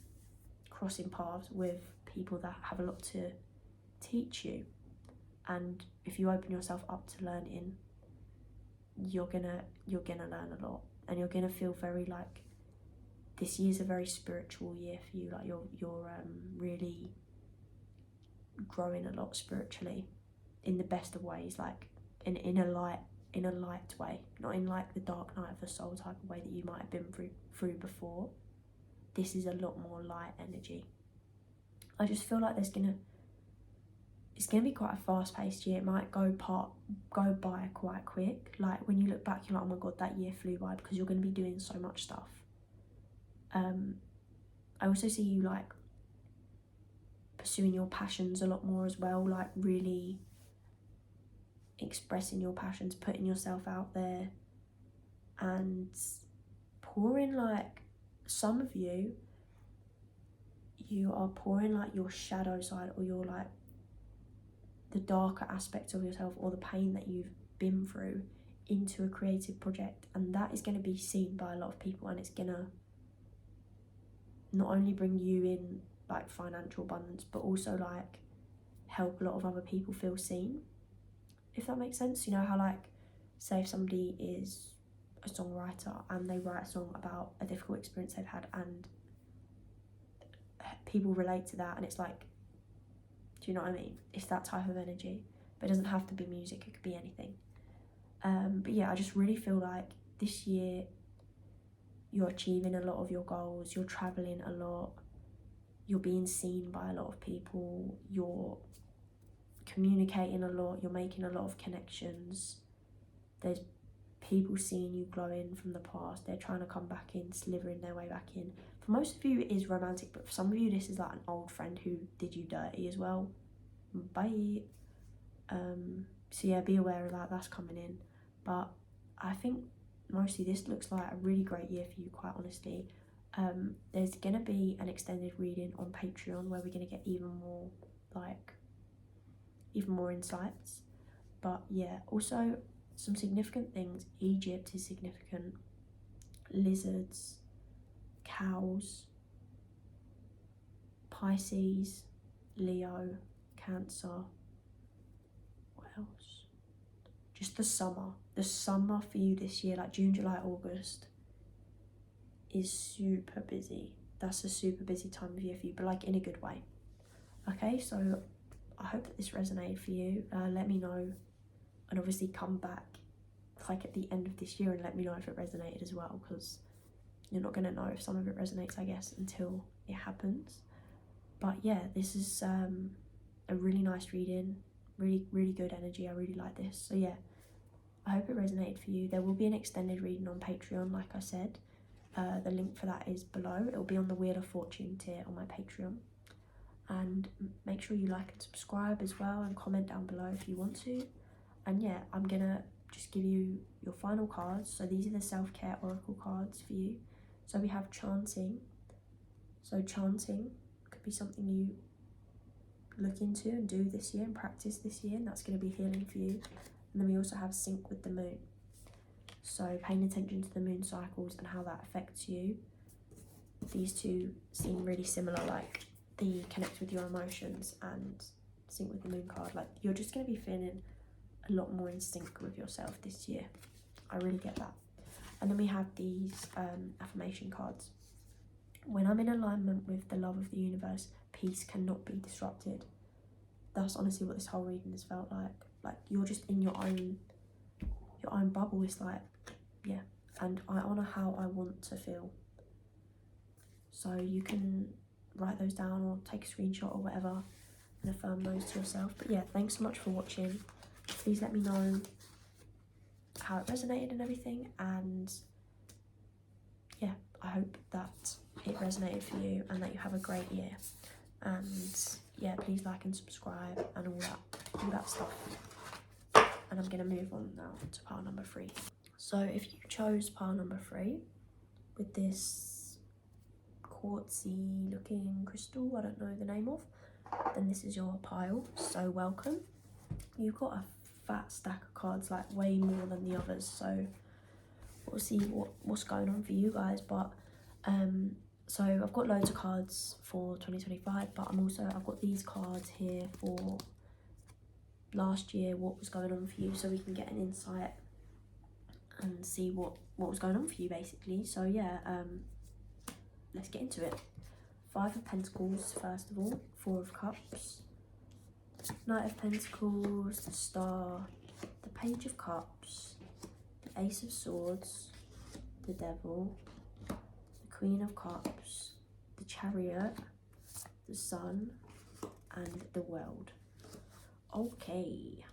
crossing paths with people that have a lot to teach you. And if you open yourself up to learning, you're gonna learn a lot, and you're gonna feel very like this year's a very spiritual year for you. Like you're really growing a lot spiritually in the best of ways, like in a light way, not in like the dark night of the soul type of way that you might have been through before. This is a lot more light energy. I just feel like it's gonna be quite a fast-paced year. It might go by quite quick. Like when you look back, you're like, oh my god, that year flew by, because you're gonna be doing so much stuff. I also see you like pursuing your passions a lot more as well, like really expressing your passions, putting yourself out there, and pouring, like, some of you are pouring like your shadow side, or your like the darker aspects of yourself, or the pain that you've been through, into a creative project, and that is going to be seen by a lot of people, and it's going to not only bring you in like financial abundance, but also like help a lot of other people feel seen, if that makes sense. You know how, like, say if somebody is a songwriter and they write a song about a difficult experience they've had, and people relate to that, and it's like, do you know what I mean? It's that type of energy. But it doesn't have to be music, it could be anything. But yeah, I just really feel like this year you're achieving a lot of your goals, you're traveling a lot, you're being seen by a lot of people, you're communicating a lot, you're making a lot of connections. There's people seeing you glowing from the past, they're trying to come back in, slithering their way back in. For most of you it is romantic, but for some of you this is like an old friend who did you dirty as well. Bye. So yeah, be aware of that, that's coming in. But I think mostly this looks like a really great year for you, quite honestly. There's gonna be an extended reading on Patreon where we're gonna get even more insights. But yeah, also some significant things. Egypt is significant. Lizards, cows, Pisces, Leo, Cancer. What else? Just the summer for you this year, like June, July, August, is super busy. that's a super busy time of year for you, but like in a good way. Okay, so I hope that this resonated for you. Let me know, and obviously come back like at the end of this year and let me know if it resonated as well, because you're not going to know if some of it resonates, I guess, until it happens. But yeah, this is a really nice reading, really good energy. I really like this. So yeah, I hope it resonated for you. There will be an extended reading on Patreon, like I said. The link for that is below. It will be on the Wheel of Fortune tier on my Patreon. And make sure you like and subscribe as well, and comment down below if you want to. And yeah, I'm gonna just give you your final cards. So these are the self-care oracle cards for you. So we have chanting. So chanting could be something you look into and do this year and practice this year, and that's going to be healing for you. And then we also have sync with the moon. So paying attention to the moon cycles and how that affects you. These two seem really similar, like the connect with your emotions and sync with the moon card. Like you're just going to be feeling a lot more in sync with yourself this year. I really get that. And then we have these affirmation cards. When I'm in alignment with the love of the universe, peace cannot be disrupted. That's honestly what this whole reading has felt like. Like you're just in your own bubble. It's like, yeah. And I honour how I want to feel. So you can write those down or take a screenshot or whatever and affirm those to yourself. But yeah, thanks so much for watching. Please let me know how it resonated and everything. And yeah, I hope that it resonated for you and that you have a great year. And yeah, please like and subscribe and all that stuff. And I'm gonna move on now to pile number 3. So if you chose pile number 3 with this quartzy looking crystal I don't know the name of, then this is your pile. So welcome. You've got a fat stack of cards, like way more than the others, so we'll see what's going on for you guys. But so I've got loads of cards for 2025, but I've got these cards here for last year, what was going on for you, so we can get an insight and see what was going on for you basically. So yeah, let's get into it. 5 of Pentacles first of all, 4 of Cups, Knight of Pentacles, the Star, the Page of Cups, the Ace of Swords, the Devil, the Queen of Cups, the Chariot, the Sun, and the World. Okay.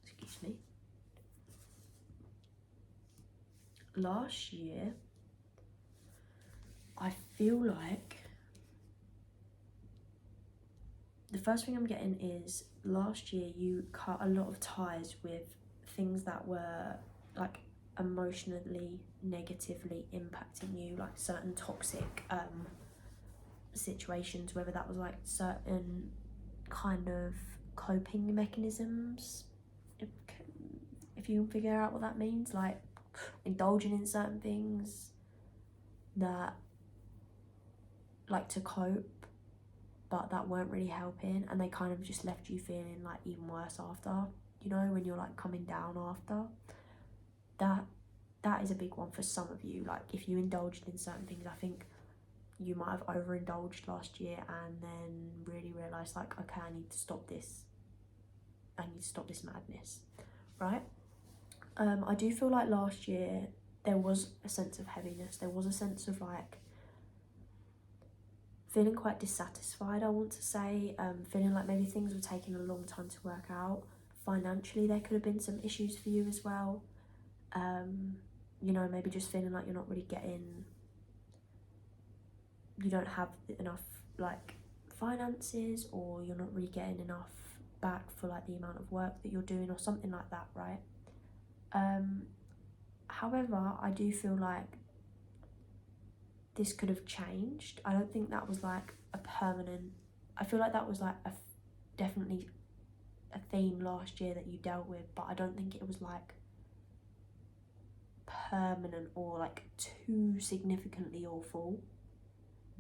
Excuse me. Last year, I feel like the first thing I'm getting is last year you cut a lot of ties with things that were like emotionally negatively impacting you, like certain toxic situations, whether that was like certain kind of coping mechanisms, if you can figure out what that means, like indulging in certain things that like to cope but that weren't really helping, and they kind of just left you feeling like even worse after, you know, when you're like coming down after. That is a big one for some of you. Like if you indulged in certain things, I think you might have overindulged last year and then really realised like, okay, I need to stop this madness, right? I do feel like last year there was a sense of heaviness. There was a sense of like feeling quite dissatisfied, I want to say, feeling like maybe things were taking a long time to work out. Financially, there could have been some issues for you as well. You know, maybe just feeling like you're not really you don't have enough like finances, or you're not really getting enough back for like the amount of work that you're doing or something like that, right? However, I do feel like this could have changed. I don't think that was like a permanent, I feel like that was like definitely a theme last year that you dealt with, but I don't think it was like permanent or like too significantly awful.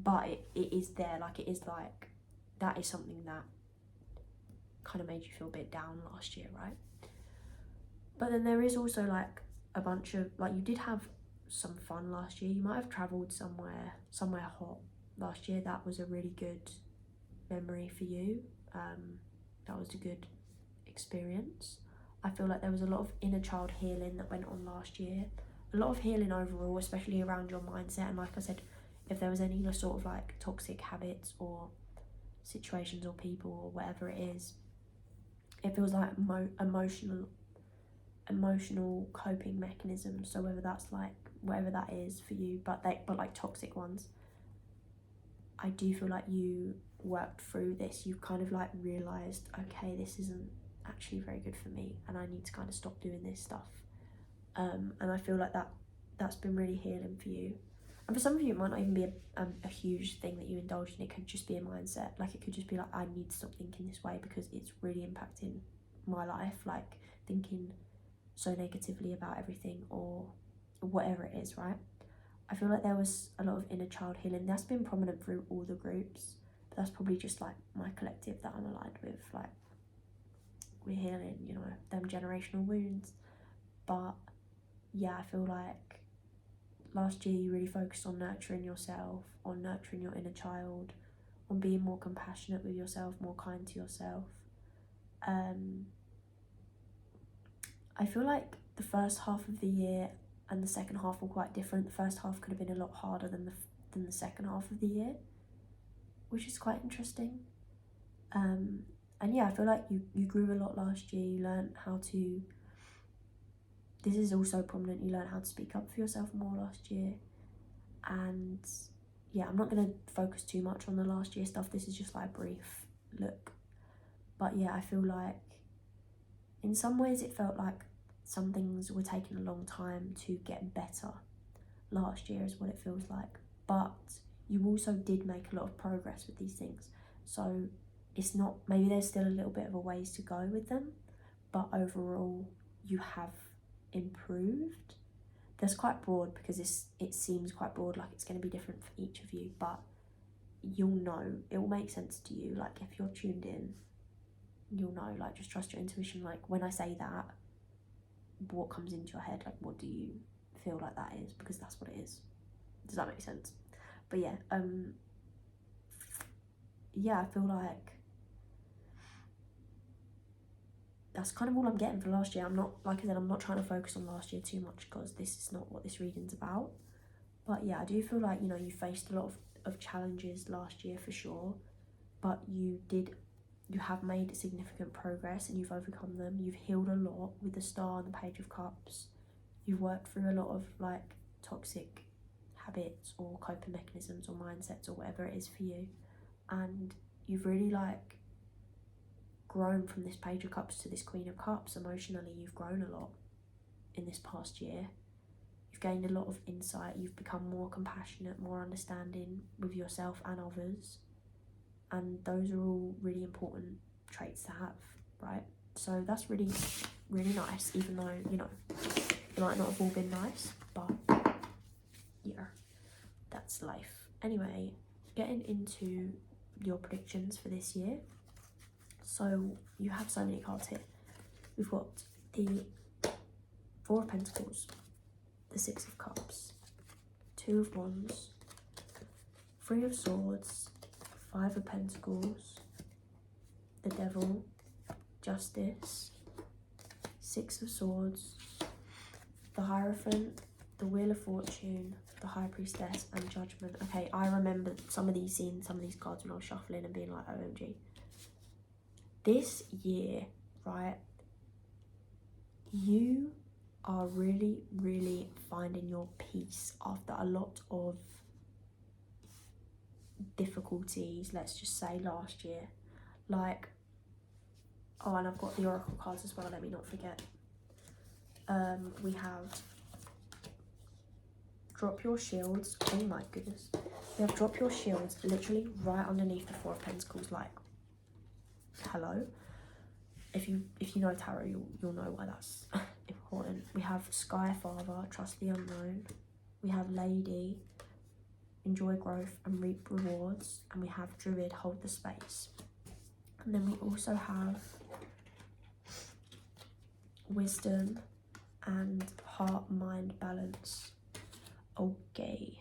But it is there, like it is like, that is something that kind of made you feel a bit down last year, right? But then there is also like a bunch of, like you did have some fun last year. You might have travelled somewhere hot last year. That was a really good memory for you. That was a good experience. I feel like there was a lot of inner child healing that went on last year. A lot of healing overall, especially around your mindset. And like I said, if there was any sort of like toxic habits or situations or people or whatever it is, it feels like emotional coping mechanisms. So whether that's like whatever that is for you, but like toxic ones, I do feel like you worked through this. You've kind of like realized, okay, this isn't actually very good for me and I need to kind of stop doing this stuff. And I feel like that's been really healing for you. And for some of you, it might not even be a huge thing that you indulge in. It could just be a mindset. Like, it could just be like, I need to stop thinking this way because it's really impacting my life. Like, thinking so negatively about everything or whatever it is, right? I feel like there was a lot of inner child healing. That's been prominent through all the groups. But that's probably just like my collective that I'm aligned with. Like, we're healing, you know, them generational wounds. But yeah, I feel like last year you really focused on nurturing yourself, on nurturing your inner child, on being more compassionate with yourself, more kind to yourself. I feel like the first half of the year and the second half were quite different. The first half could have been a lot harder than the second half of the year, which is quite interesting. And yeah, I feel like you grew a lot last year. You learned how to, this is also prominent, you learned how to speak up for yourself more last year. And yeah, I'm not going to focus too much on the last year stuff. This is just like a brief look. But yeah, I feel like in some ways it felt like some things were taking a long time to get better last year, is what it feels like. But you also did make a lot of progress with these things. So it's not, maybe there's still a little bit of a ways to go with them, but overall you have improved. That's quite broad because it seems quite broad, like it's going to be different for each of you, but you'll know, it will make sense to you. Like, if you're tuned in, you'll know. Like, just trust your intuition. Like, when I say that, what comes into your head? Like, what do you feel like that is? Because that's what it is. Does that make sense? But yeah, yeah, I feel like that's kind of all I'm getting for last year. I'm not, like I said, I'm not trying to focus on last year too much because this is not what this reading's about. But yeah, I do feel like, you know, you faced a lot of challenges last year for sure, but you have made significant progress and you've overcome them. You've healed a lot with the Star and the Page of Cups. You've worked through a lot of like toxic habits or coping mechanisms or mindsets or whatever it is for you. And you've really like grown from this Page of Cups to this Queen of Cups. Emotionally, you've grown a lot in this past year. You've gained a lot of insight. You've become more compassionate, more understanding with yourself and others. And those are all really important traits to have, right? So that's really, really nice, even though, you know, it might not have all been nice, but yeah, that's life. Anyway, getting into your predictions for this year. So you have so many cards here. We've got the Four of Pentacles, the Six of Cups, Two of Wands, Three of Swords, Five of Pentacles, the Devil, Justice, Six of Swords, the Hierophant, the Wheel of Fortune, the High Priestess, and Judgment. Okay, I remember seeing some of these cards when I was shuffling and being like, OMG. This year, right, you are really, really finding your peace after a lot of difficulties, let's just say, last year. Like, oh, and I've got the Oracle cards as well, let me not forget. We have Drop Your Shields. Oh my goodness. We have Drop Your Shields literally right underneath the Four of Pentacles. Like, hello. If you know tarot, you'll know why that's important. We have Sky Father, Trust the Unknown. We have Lady, Enjoy Growth and Reap Rewards. And we have Druid, Hold the Space. And then we also have Wisdom and Heart, Mind, Balance. Okay.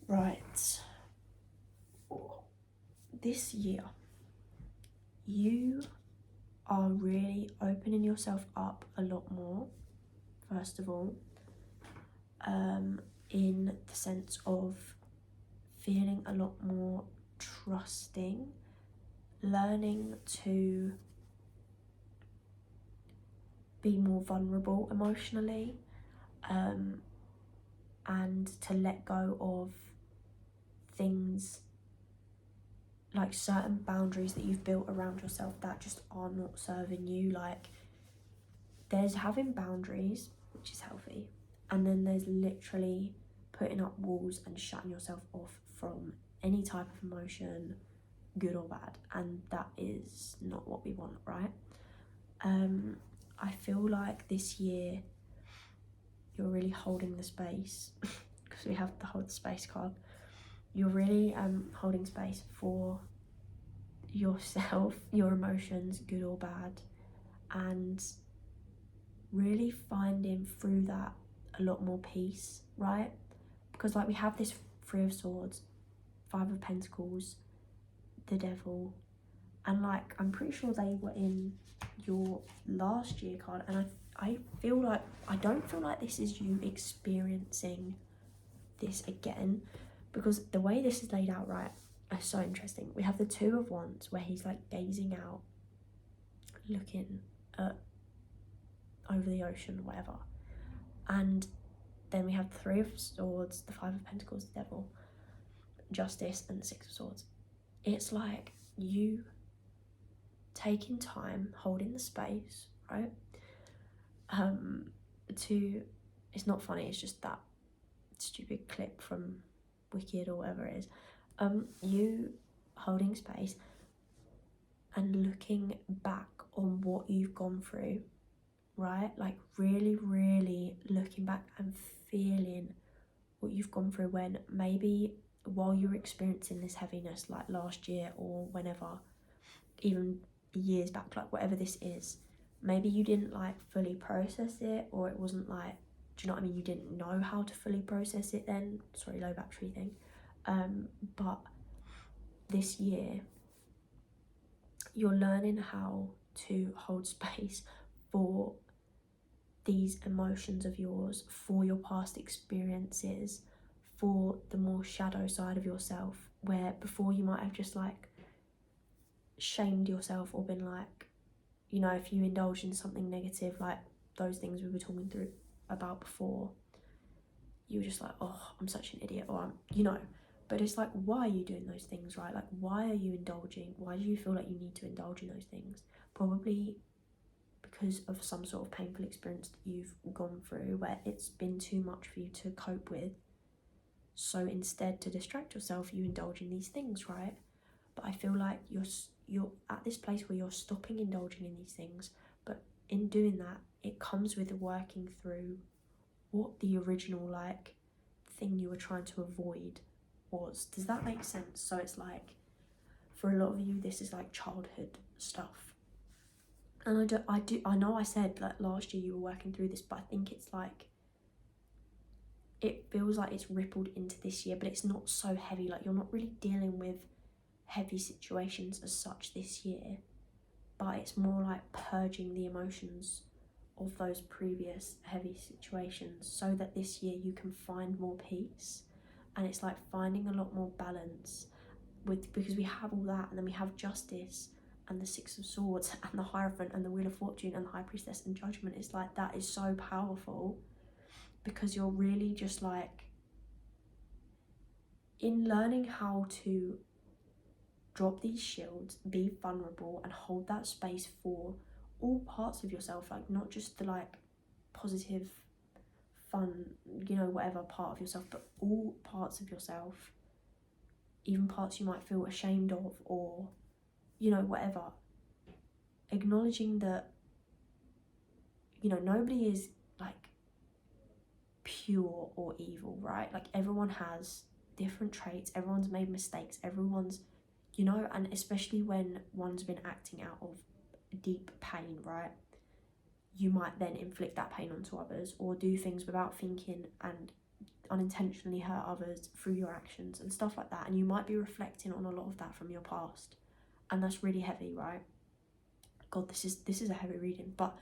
Right. This year, you are really opening yourself up a lot more, first of all, in the sense of feeling a lot more trusting, learning to be more vulnerable emotionally, and to let go of things like certain boundaries that you've built around yourself that just are not serving you. Like, there's having boundaries, which is healthy, and then there's literally putting up walls and shutting yourself off from any type of emotion, good or bad, and that is not what we want, right? I feel like this year you're really holding the space because we have the hold the space card. You're really holding space for yourself, your emotions, good or bad, and really finding through that a lot more peace, right? Because like we have this Three of Swords, Five of Pentacles, the Devil, and like I'm pretty sure they were in your last year card, and I feel like I don't feel like this is you experiencing this again, because the way this is laid out, right, is so interesting. We have the Two of Wands where he's like gazing out, looking at over the ocean or whatever, and then we have the Three of Swords, the Five of Pentacles, the Devil, Justice, and the Six of Swords. It's like you taking time, holding the space, right? It's not funny, it's just that stupid clip from Wicked or whatever it is. You holding space and looking back on what you've gone through, right? Like really, really looking back and feeling what you've gone through when maybe while you were experiencing this heaviness, like last year or whenever, even years back, like whatever this is, maybe you didn't like fully process it, or it wasn't like, do you know what I mean, you didn't know how to fully process it then. Sorry, low battery thing. But this year you're learning how to hold space for these emotions of yours, for your past experiences, for the more shadow side of yourself, where before you might have just like shamed yourself or been like, you know, if you indulge in something negative, like those things we were talking through about before, you were just like, oh, I'm such an idiot, or I'm, you know. But it's like, why are you doing those things, right? Like, why are you indulging? Why do you feel like you need to indulge in those things? Probably because of some sort of painful experience that you've gone through where it's been too much for you to cope with. So instead, to distract yourself, you indulge in these things, right? But I feel like you're at this place where you're stopping indulging in these things, but in doing that, it comes with working through what the original like thing you were trying to avoid was. Does that make sense? So it's like, for a lot of you, this is like childhood stuff. And I know I said that last year you were working through this, but I think it's like, it feels like it's rippled into this year, but it's not so heavy. Like, you're not really dealing with heavy situations as such this year, but it's more like purging the emotions of those previous heavy situations so that this year you can find more peace. And it's like finding a lot more balance with, because we have all that, and then we have Justice and the Six of Swords and the Hierophant and the Wheel of Fortune and the High Priestess and Judgment. It's like, that is so powerful, because you're really just like, in learning how to drop these shields, be vulnerable, and hold that space for all parts of yourself, like not just the like positive, fun, you know, whatever part of yourself, but all parts of yourself, even parts you might feel ashamed of, or, you know, whatever. Acknowledging that, you know, nobody is like pure or evil, right? Like, everyone has different traits, everyone's made mistakes, everyone's, you know, and especially when one's been acting out of deep pain, right? you might then inflict that pain onto others, or do things without thinking and unintentionally hurt others through your actions and stuff like that. And you might be reflecting on a lot of that from your past, and that's really heavy, right? God, this is a heavy reading, but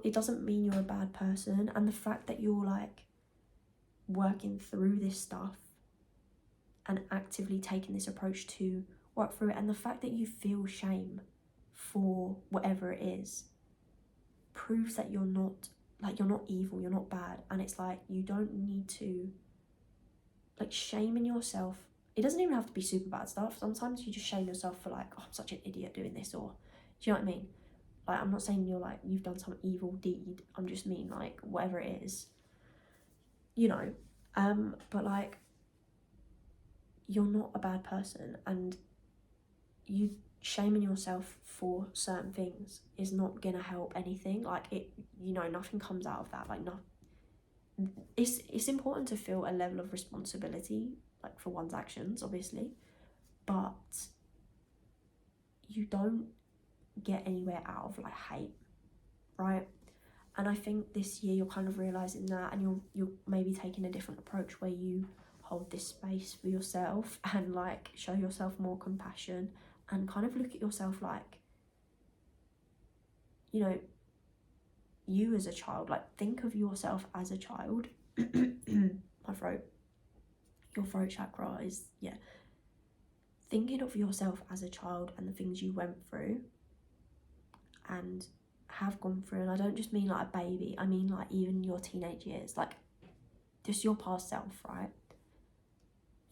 it doesn't mean you're a bad person. And the fact that you're like working through this stuff and actively taking this approach to work through it, and the fact that you feel shame for whatever it is, proves that you're not evil, you're not bad. And it's like, you don't need to like shaming yourself. It doesn't even have to be super bad stuff. Sometimes you just shame yourself for like, oh, I'm such an idiot doing this, or do you know what I mean? Like, I'm not saying you're like, you've done some evil deed. I'm just mean like, whatever it is, you know. But like, you're not a bad person, and you shaming yourself for certain things is not gonna help anything. Like, it, you know, nothing comes out of that. Like, no, it's important to feel a level of responsibility, like, for one's actions, obviously, but you don't get anywhere out of like hate, right? And I think this year you're kind of realizing that, and you're maybe taking a different approach where you hold this space for yourself and like show yourself more compassion, and kind of look at yourself like, you know, you as a child. Like, think of yourself as a child. My throat, your throat chakra is, yeah. Thinking of yourself as a child and the things you went through and have gone through, and I don't just mean like a baby, I mean like even your teenage years, like just your past self, right?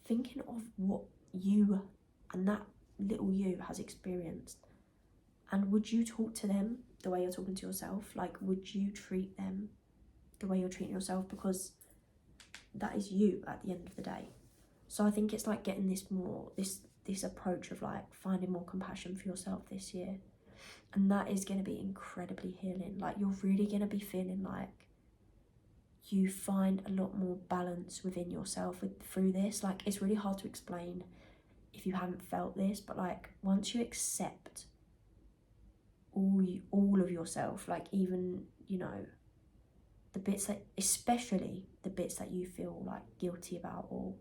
Thinking of what you and that little you has experienced, and would you talk to them the way you're talking to yourself? Like, would you treat them the way you're treating yourself? Because that is you at the end of the day. So I think it's like getting this approach of like finding more compassion for yourself this year, and that is going to be incredibly healing. Like, you're really going to be feeling like you find a lot more balance within yourself through this. Like, it's really hard to explain if you haven't felt this, but like, once you accept all of yourself, like, even, you know, the bits that, especially the bits that you feel like guilty about or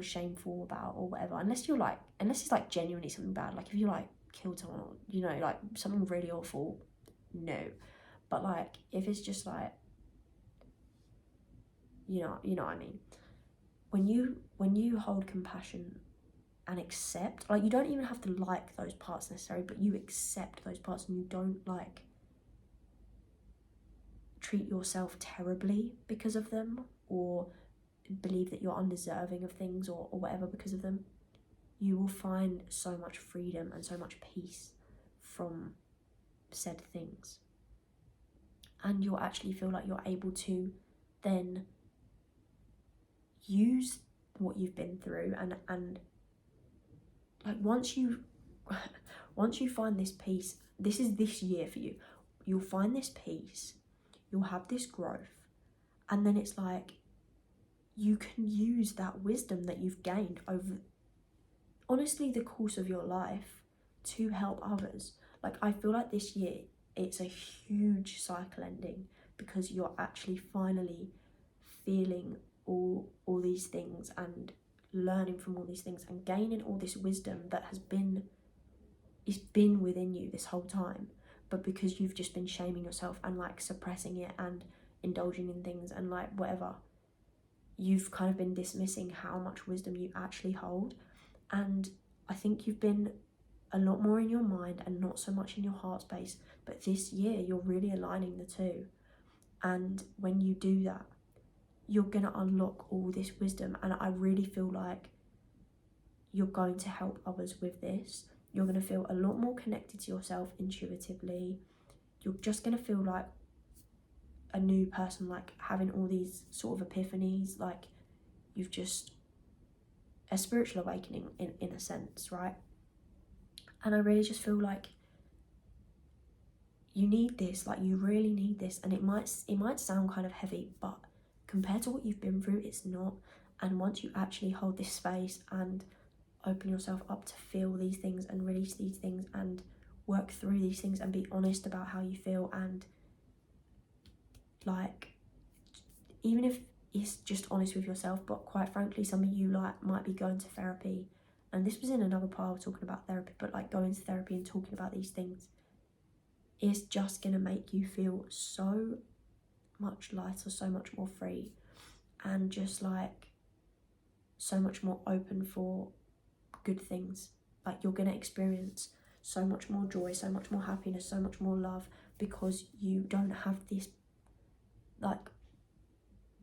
shameful about or whatever, unless it's like genuinely something bad, like if you like killed someone, or, you know, like something really awful, no. But like, if it's just like, you know what I mean, when you hold compassion and accept, like, you don't even have to like those parts necessarily, but you accept those parts, and you don't like treat yourself terribly because of them, or believe that you're undeserving of things or whatever because of them, you will find so much freedom and so much peace from said things. And you'll actually feel like you're able to then use what you've been through, and like, once you find this peace, this is this year for you, you'll find this peace, you'll have this growth, and then it's like, you can use that wisdom that you've gained over, honestly, the course of your life to help others. Like, I feel like this year, it's a huge cycle ending, because you're actually finally feeling all these things and learning from all these things and gaining all this wisdom that has been within you this whole time, but because you've just been shaming yourself and like suppressing it and indulging in things and like whatever, you've kind of been dismissing how much wisdom you actually hold. And I think you've been a lot more in your mind and not so much in your heart space, but this year you're really aligning the two. And when you do that, you're gonna unlock all this wisdom, and I really feel like you're going to help others with this. You're gonna feel a lot more connected to yourself intuitively. You're just gonna feel like a new person, like having all these sort of epiphanies, like you've just, a spiritual awakening in a sense, right? And I really just feel like you need this, like you really need this. And it might sound kind of heavy, but compared to what you've been through, it's not. And once you actually hold this space and open yourself up to feel these things and release these things and work through these things and be honest about how you feel. And like, even if it's just honest with yourself, but quite frankly, some of you like might be going to therapy, and this was in another pile talking about therapy, but like going to therapy and talking about these things is just gonna make you feel so much lighter, so much more free, and just like so much more open for good things. Like, you're gonna experience so much more joy, so much more happiness, so much more love, because you don't have this like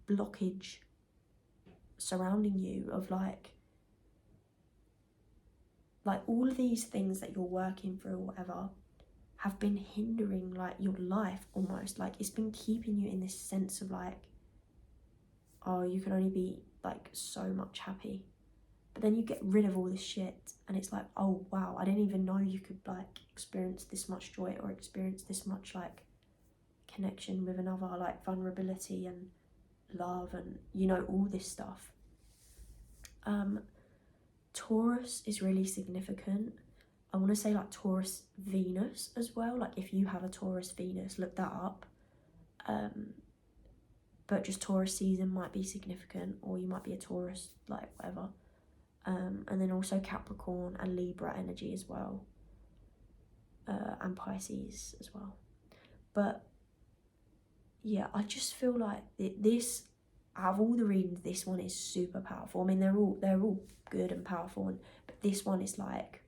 blockage surrounding you of like all of these things that you're working through or whatever have been hindering like your life almost. Like, it's been keeping you in this sense of like, oh, you can only be like so much happy. But then you get rid of all this shit and it's like, oh wow, I didn't even know you could like experience this much joy or experience this much like connection with another, like vulnerability and love and, you know, all this stuff. Taurus is really significant. I want to say like Taurus Venus as well. Like, if you have a Taurus Venus, look that up. But just Taurus season might be significant, or you might be a Taurus, like whatever. And then also Capricorn and Libra energy as well, and Pisces as well. But yeah, I just feel like this, out of all the readings, this one is super powerful. I mean, they're all good and powerful, but this one is like,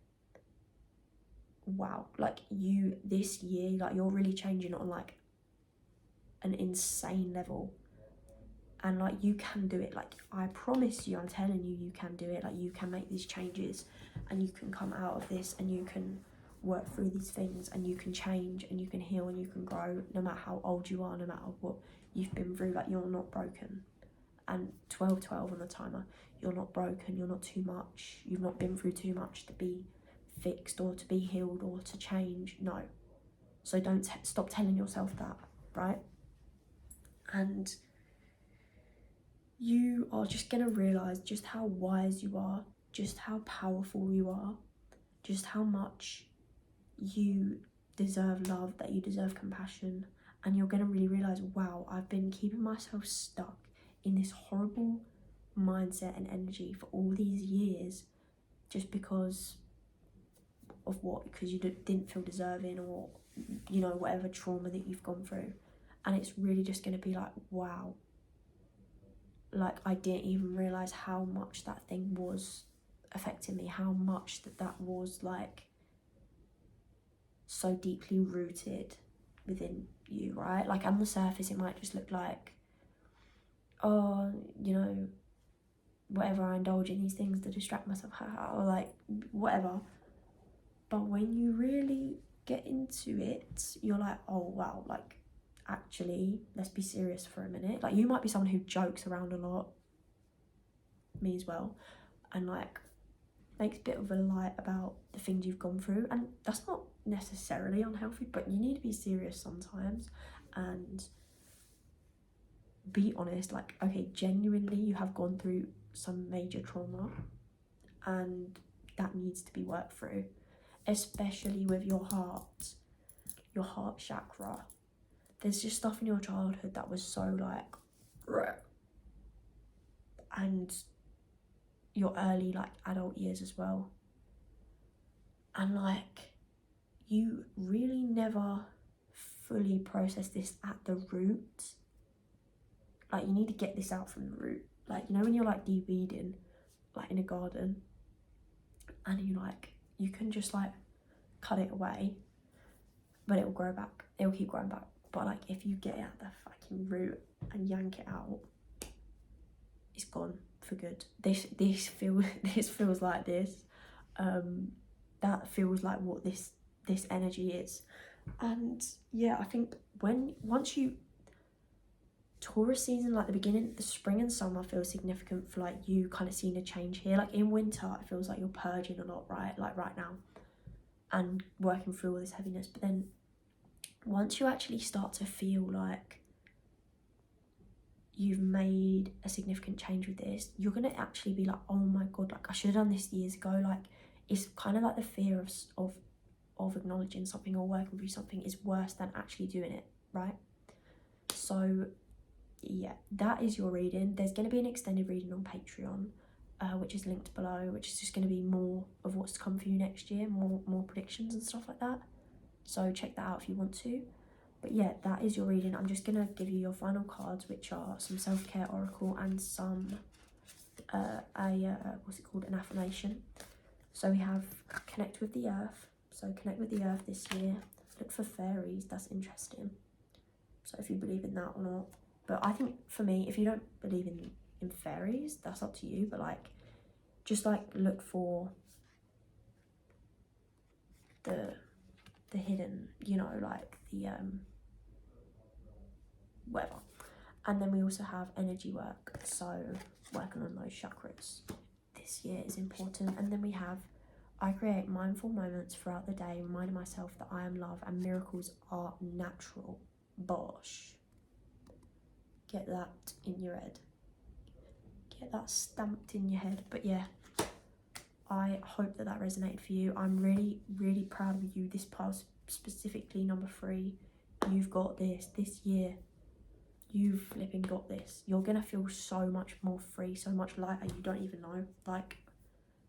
wow, like you this year, like you're really changing on like an insane level, and like you can do it. Like, I promise you, I'm telling you, you can do it. Like, you can make these changes and you can come out of this and you can work through these things and you can change and you can heal and you can grow, no matter how old you are, no matter what you've been through. Like, you're not broken. And 12 on the timer, you're not broken, you're not too much, you've not been through too much to be fixed or to be healed or to change. No. So don't stop telling yourself that, right? And you are just gonna realize just how wise you are, just how powerful you are, just how much you deserve love, that you deserve compassion. And you're gonna really realize, wow, I've been keeping myself stuck in this horrible mindset and energy for all these years, just because of what? Because you didn't feel deserving, or, you know, whatever trauma that you've gone through. And it's really just going to be like, wow, like I didn't even realize how much that thing was affecting me, how much that was like so deeply rooted within you, right? Like, on the surface it might just look like, oh, you know, whatever, I indulge in these things to distract myself, or like whatever. But when you really get into it, you're like, oh wow, like actually, let's be serious for a minute. Like, you might be someone who jokes around a lot, me as well, and like makes a bit of a light about the things you've gone through, and that's not necessarily unhealthy, but you need to be serious sometimes and be honest. Like, okay, genuinely you have gone through some major trauma and that needs to be worked through, especially with your heart chakra. There's just stuff in your childhood that was so like, and your early like adult years as well, and like you really never fully process this at the root. Like, you need to get this out from the root. Like, you know when you're like de-weeding like in a garden, and you can just like cut it away, but it will grow back, it will keep growing back. But like, if you get it at the fucking root and yank it out, it's gone for good. This feels like this. That feels like what this energy is. And yeah, I think once you, Taurus season, like the beginning, the spring and summer feels significant for like you kind of seeing a change here. Like in winter, it feels like you're purging a lot, right? Like right now, and working through all this heaviness. But then once you actually start to feel like you've made a significant change with this, you're gonna actually be like, oh my god, like I should have done this years ago. Like, it's kind of like the fear of of acknowledging something or working through something is worse than actually doing it, right? So yeah, that is your reading. There's going to be an extended reading on Patreon, which is linked below, which is just going to be more of what's to come for you next year, more predictions and stuff like that. So check that out if you want to. But yeah, that is your reading. I'm just going to give you your final cards, which are some self-care oracle and some what's it called, an affirmation. So we have connect with the earth. So connect with the earth this year. Look for fairies. That's interesting. So if you believe in that or not. But I think for me, if you don't believe in fairies, that's up to you. But like, just like look for the hidden, you know, like the whatever. And then we also have energy work, so working on those chakras this year is important. And then we have I create mindful moments throughout the day, reminding myself that I am love and miracles are natural. Bosh. Get that in your head. Get that stamped in your head. But yeah, I hope that resonated for you. I'm really, really proud of you this past, specifically number 3. You've got this year. You've flipping got this. You're gonna feel so much more free, so much lighter, you don't even know. Like,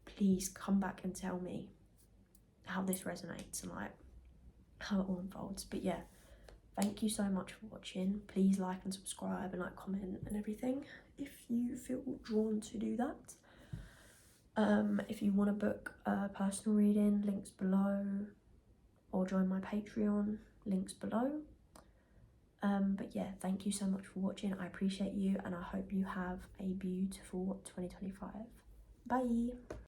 please come back and tell me how this resonates and like how it all unfolds. But yeah, thank you so much for watching. Please like and subscribe and like comment and everything if you feel drawn to do that. If you want to book a personal reading, links below, or join my Patreon, links below. But yeah, thank you so much for watching. I appreciate you and I hope you have a beautiful 2025. Bye.